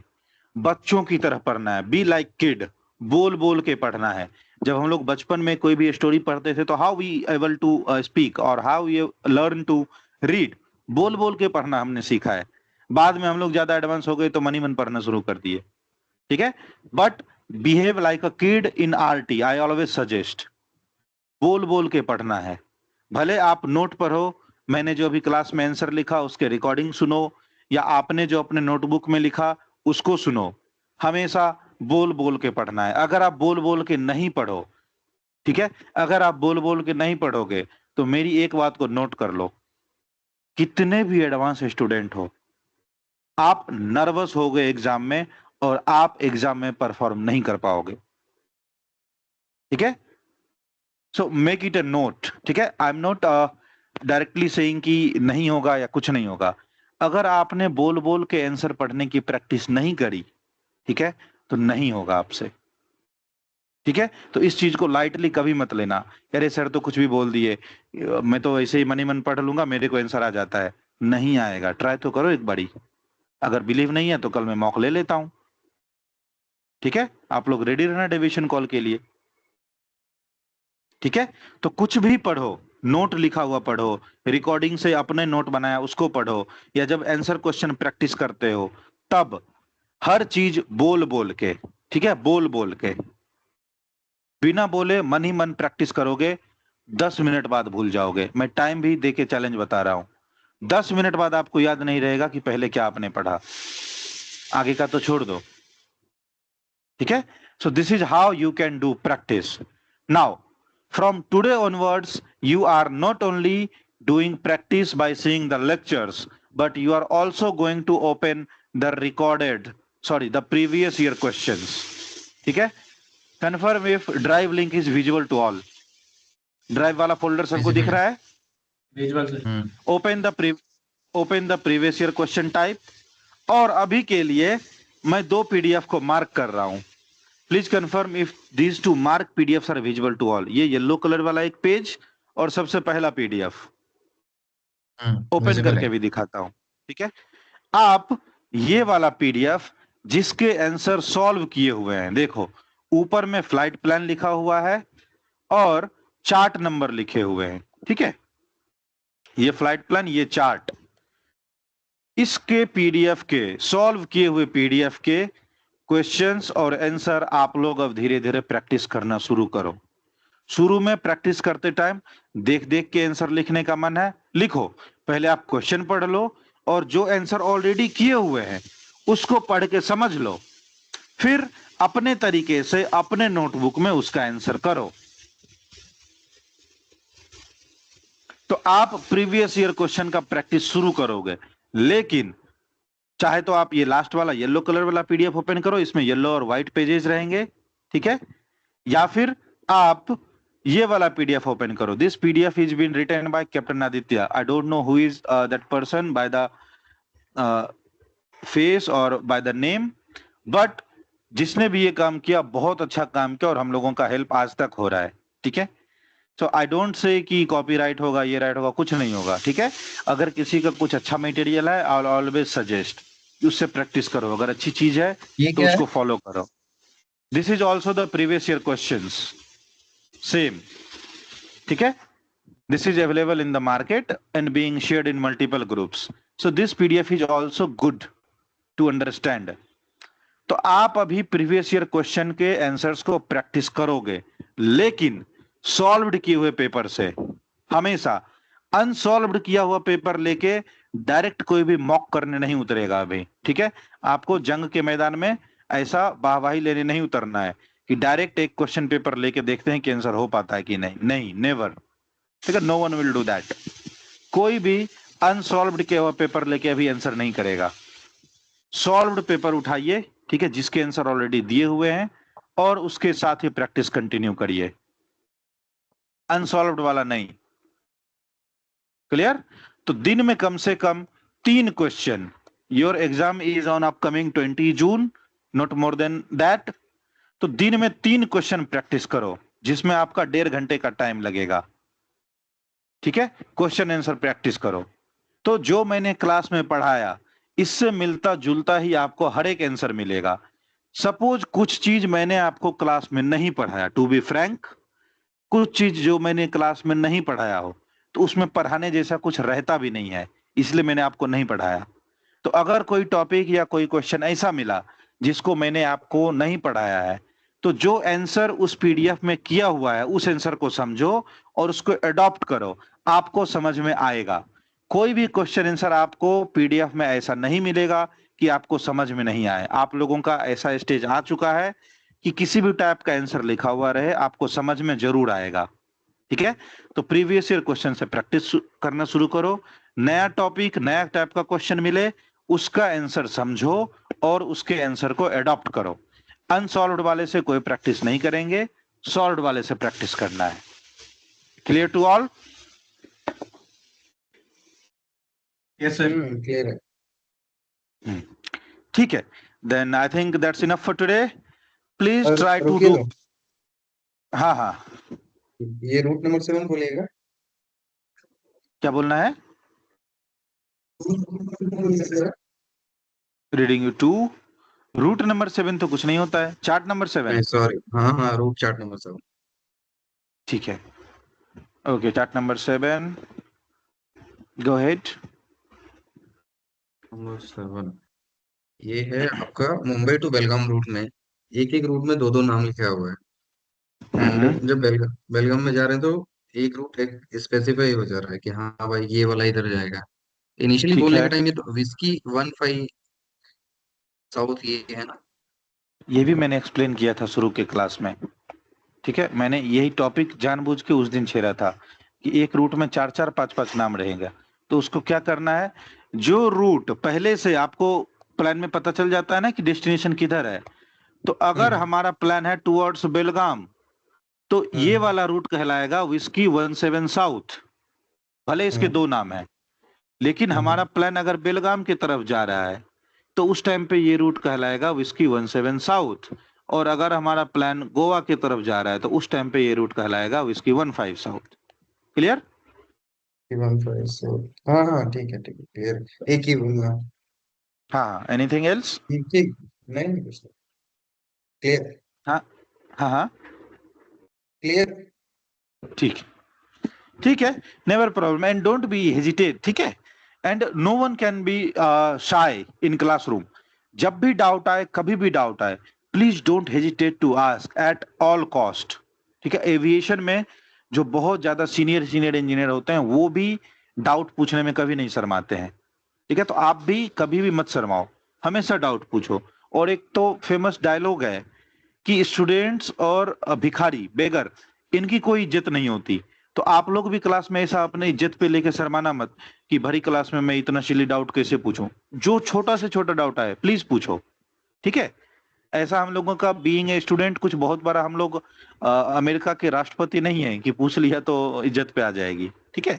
बच्चों की तरह पढ़ना है। बी लाइक किड, बोल बोल के पढ़ना है। जब हम लोग बचपन में कोई भी स्टोरी पढ़ते थे तो how we able to speak और how we learn to read, बोल बोल के पढ़ना हमने सीखा है। बाद में हम लोग ज्यादा एडवांस हो गए तो मन ही मन पढ़ना शुरू कर दिए। ठीक है, but behave like a kid in RT, I always suggest, बोल बोल के पढ़ना है। भले आप नोट पढ़ो, मैंने जो अभी क्लास में आंसर लिखा उसके रिकॉर्डिंग सुनो, या आपने जो अपने नोटबुक में लिखा उसको सुनो, हमेशा बोल बोल के पढ़ना है। अगर आप बोल बोल के नहीं पढ़ो, ठीक है, अगर आप बोल बोल के नहीं पढ़ोगे तो मेरी एक बात को नोट कर लो, कितने भी एडवांस स्टूडेंट हो, आप नर्वस हो गए एग्जाम में और आप एग्जाम में परफॉर्म नहीं कर पाओगे। ठीक है, so make it a note. ठीक है, I am not directly saying कि नहीं होगा या कुछ नहीं होगा। अगर आपने बोल बोल के आंसर पढ़ने की प्रैक्टिस नहीं करी, ठीक है, तो नहीं होगा आपसे। ठीक है, तो इस चीज को लाइटली कभी मत लेना, अरे सर तो कुछ भी बोल दिए, मैं तो ऐसे ही मनी मन पढ़ लूंगा, मेरे को आंसर आ जाता है। नहीं आएगा, ट्राई तो करो एक बारी। अगर बिलीव नहीं है तो कल मैं मॉक ले लेता हूं। ठीक है, आप लोग रेडी रहना डिवीजन कॉल के लिए। ठीक है, तो कुछ भी पढ़ो, नोट लिखा हुआ पढ़ो, रिकॉर्डिंग से अपने नोट बनाया उसको पढ़ो, या जब आंसर क्वेश्चन प्रैक्टिस करते हो तब हर चीज बोल बोल के, ठीक है, बोल बोल के, बिना बोले मन ही मन प्रैक्टिस करोगे, 10 मिनट बाद भूल जाओगे। मैं टाइम भी देके चैलेंज बता रहा हूं, 10 मिनट बाद आपको याद नहीं रहेगा कि पहले क्या आपने पढ़ा, आगे का तो छोड़ दो। ठीक है, so this is how you can do practice. Now from today onwards, you are not only doing practice by seeing the lectures, but you are also going to open the previous year questions. ठीक है, confirm if drive link is visible to all. Drive वाला folder सबको दिख रहा है? Visual से open the previous year question type, और अभी के लिए मैं 2 पीडीएफ को मार्क कर रहा हूं। Please confirm if these 2 mark PDF are visible to all. ये येलो कलर वाला एक पेज और सबसे पहला पीडीएफ ओपन करके भी दिखाता हूं। ठीक है, आप ये वाला पीडीएफ जिसके आंसर सॉल्व किए हुए हैं, देखो ऊपर में फ्लाइट प्लान लिखा हुआ है और चार्ट नंबर लिखे हुए हैं। ठीक है, ये फ्लाइट प्लान, ये चार्ट, इसके पीडीएफ के सॉल्व किए हुए पीडीएफ के क्वेश्चंस और आंसर आप लोग अब धीरे धीरे प्रैक्टिस करना शुरू करो। शुरू में प्रैक्टिस करते टाइम देख देख के आंसर लिखने का मन है, लिखो। पहले आप क्वेश्चन पढ़ लो और जो आंसर ऑलरेडी किए हुए हैं उसको पढ़ के समझ लो, फिर अपने तरीके से अपने नोटबुक में उसका आंसर करो। तो आप प्रीवियस ईयर क्वेश्चन का प्रैक्टिस शुरू करोगे। लेकिन चाहे तो आप ये लास्ट वाला येलो कलर वाला पीडीएफ ओपन करो, इसमें येलो और व्हाइट पेजेस रहेंगे। ठीक है, या फिर आप ये वाला पीडीएफ ओपन करो। This PDF is been written by captain Aditya. I don't know who is that person by the face और बाय द नेम, बट जिसने भी ये काम किया बहुत अच्छा काम किया और हम लोगों का हेल्प आज तक हो रहा है। ठीक है, सो आई डोंट से कि कॉपीराइट होगा, ये राइट होगा, कुछ नहीं होगा। ठीक है, अगर किसी का कुछ अच्छा मटेरियल है, आई ऑलवेज सजेस्ट उससे प्रैक्टिस करो। अगर अच्छी चीज है तो उसको फॉलो करो। This is also the previous year questions, same. ठीक है, this is available in the market and being shared in multiple groups, so this PDF is also good to understand. तो आप अभी प्रीवियस ईयर क्वेश्चन के answers को practice करोगे, लेकिन solved किए हुए पेपर से। हमेशा अनसॉल्व्ड किया हुआ पेपर लेके डायरेक्ट कोई भी मॉक करने नहीं उतरेगा अभी। ठीक है, आपको जंग के मैदान में ऐसा वाहवाही लेने नहीं उतरना है कि डायरेक्ट एक क्वेश्चन पेपर लेके देखते हैं कि आंसर हो पाता है कि नहीं। नहीं, नेवर। ठीक है, no one will do that. कोई भी अनसॉल्व्ड किया हुआ पेपर लेके अभी आंसर नहीं करेगा। सॉल्व्ड पेपर उठाइए, ठीक है, जिसके आंसर ऑलरेडी दिए हुए हैं, और उसके साथ ही प्रैक्टिस कंटिन्यू करिए, अनसॉल्व्ड वाला नहीं। क्लियर? तो दिन में कम से कम 3 question. Your exam is on upcoming 20 June not more than that. तो दिन में 3 क्वेश्चन प्रैक्टिस करो जिसमें आपका 1.5 घंटे का टाइम लगेगा। ठीक है, क्वेश्चन आंसर प्रैक्टिस करो। तो जो मैंने क्लास में पढ़ाया इससे मिलता जुलता ही आपको हर एक आंसर मिलेगा। सपोज कुछ चीज मैंने आपको क्लास में नहीं पढ़ाया, टू बी फ्रैंक, कुछ चीज जो मैंने क्लास में नहीं पढ़ाया हो तो उसमें पढ़ाने जैसा कुछ रहता भी नहीं है, इसलिए मैंने आपको नहीं पढ़ाया। तो अगर कोई टॉपिक या कोई क्वेश्चन ऐसा मिला जिसको मैंने आपको नहीं पढ़ाया है, तो जो आंसर उस पीडीएफ में किया हुआ है उस आंसर को समझो और उसको अडॉप्ट करो, आपको समझ में आएगा। कोई भी क्वेश्चन आंसर आपको पीडीएफ में ऐसा नहीं मिलेगा कि आपको समझ में नहीं आए। आप लोगों का ऐसा स्टेज आ चुका है कि किसी भी टाइप का आंसर लिखा हुआ रहे आपको समझ में जरूर आएगा। ठीक है, तो प्रीवियस ईयर क्वेश्चन से प्रैक्टिस करना शुरू करो। नया टॉपिक, नया टाइप का क्वेश्चन मिले उसका आंसर समझो और उसके आंसर को अडॉप्ट करो। अनसॉल्व्ड वाले से कोई प्रैक्टिस नहीं करेंगे, सॉल्व्ड वाले से प्रैक्टिस करना है। Clear to all? Yes sir. Clear है। ठीक है, then I think that's enough for today. Please try to रुकिए डू। ना, हाँ हाँ, ये रूट नंबर 7 बोलिएगा। क्या बोलना है? रीडिंग यू 2 रूट नंबर 7 तो कुछ नहीं होता है, चार्ट नंबर 7। नहीं सॉरी, हाँ हाँ, रूट चार्ट नंबर 7। ठीक है, ओके, चार्ट नंबर 7, गो हेड। नंबर 7 ये है आपका मुंबई टू बेलगाम रूट में। एक एक रूट में दो दो नाम लिखा हुआ है। एंड जब बेलगाम में जा रहे हैं तो एक रूट एक स्पेसिफाई हो जा रहा है कि हाँ भाई ये वाला इधर जाएगा। इनिशियली ठीक बोलने है, के टाइम ये तो विस्की 15 साउथ ये है ना। ये भी मैंने एक्सप्लेन किया था शुरू के क्लास में। ठीक है, मैंने यही टॉपिक जानबूझ के उस दिन छेड़ा था कि एक रूट में 4-4 5-5 नाम रहेगा। तो उसको क्या करना है, जो रूट पहले से आपको प्लान में पता चल जाता है ना कि डेस्टिनेशन किधर है, तो अगर हमारा प्लान है टुवर्ड्स बेलगाम तो ये वाला रूट कहलाएगा विस्की 17 साउथ। भले इसके 2 नाम है, लेकिन हमारा प्लान अगर बेलगाम की तरफ जा रहा है तो उस टाइम पे ये रूट कहलाएगा विस्की 17 साउथ। और अगर हमारा प्लान गोवा की तरफ जा रहा है तो उस टाइम पे ये रूट कहलाएगा विस्की 15 साउथ। क्लियर? 15 साउथ, हाँ हाँ, ठीक है क्लियर। एक ही बोलना। हाँ, एनीथिंग एल्स? ठीक ठीक, नहीं कुछ क्लियर। हाँ हाँ हाँ, क्लियर। ठीक ठीक है, never problem and don't be hesitate. ठीक है, and no one can be shy in classroom. जब भी डाउट आए, कभी भी डाउट आए, please don't hesitate to ask at all cost. ठीक है, एविएशन में जो बहुत ज्यादा सीनियर इंजीनियर होते हैं वो भी डाउट पूछने में कभी नहीं शर्माते हैं। ठीक है, तो आप भी कभी भी मत शर्माओ, हमेशा डाउट पूछो। और एक तो फेमस डायलॉग है कि स्टूडेंट्स और भिखारी, बेगर, इनकी कोई इज्जत नहीं होती। तो आप लोग भी क्लास में ऐसा अपने इज्जत पे लेके शर्माना मत कि भरी क्लास में मैं इतना सिली डाउट कैसे पूछूं। जो छोटा से छोटा डाउट आए प्लीज पूछो। ठीक है, ऐसा हम लोगों का बीइंग ए स्टूडेंट कुछ बहुत बड़ा, हम लोग अमेरिका के राष्ट्रपति नहीं है कि पूछ लिया तो इज्जत पे आ जाएगी। ठीक है,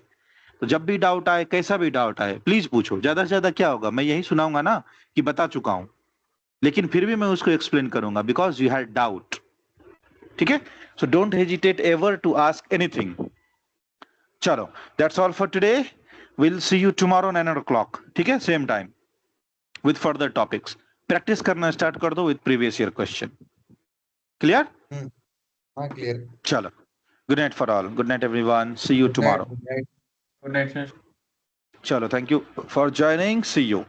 तो जब भी डाउट आए, कैसा भी डाउट आए, प्लीज पूछो। ज्यादा से ज्यादा क्या होगा, मैं यही सुनाऊंगा ना कि बता चुका हूं, लेकिन फिर भी मैं उसको एक्सप्लेन करूंगा बिकॉज यू हैड डाउट। ठीक है, so don't hesitate ever to ask anything. चलो, that's all for today. Will see you tomorrow 9 o'clock। ठीक है, same time with further topics. Practice करना स्टार्ट कर दो with previous year question. Clear? हाँ clear. चलो, good night for all, good night everyone, see you tomorrow. Good night. Good night sir. चलो, thank you for joining, see you.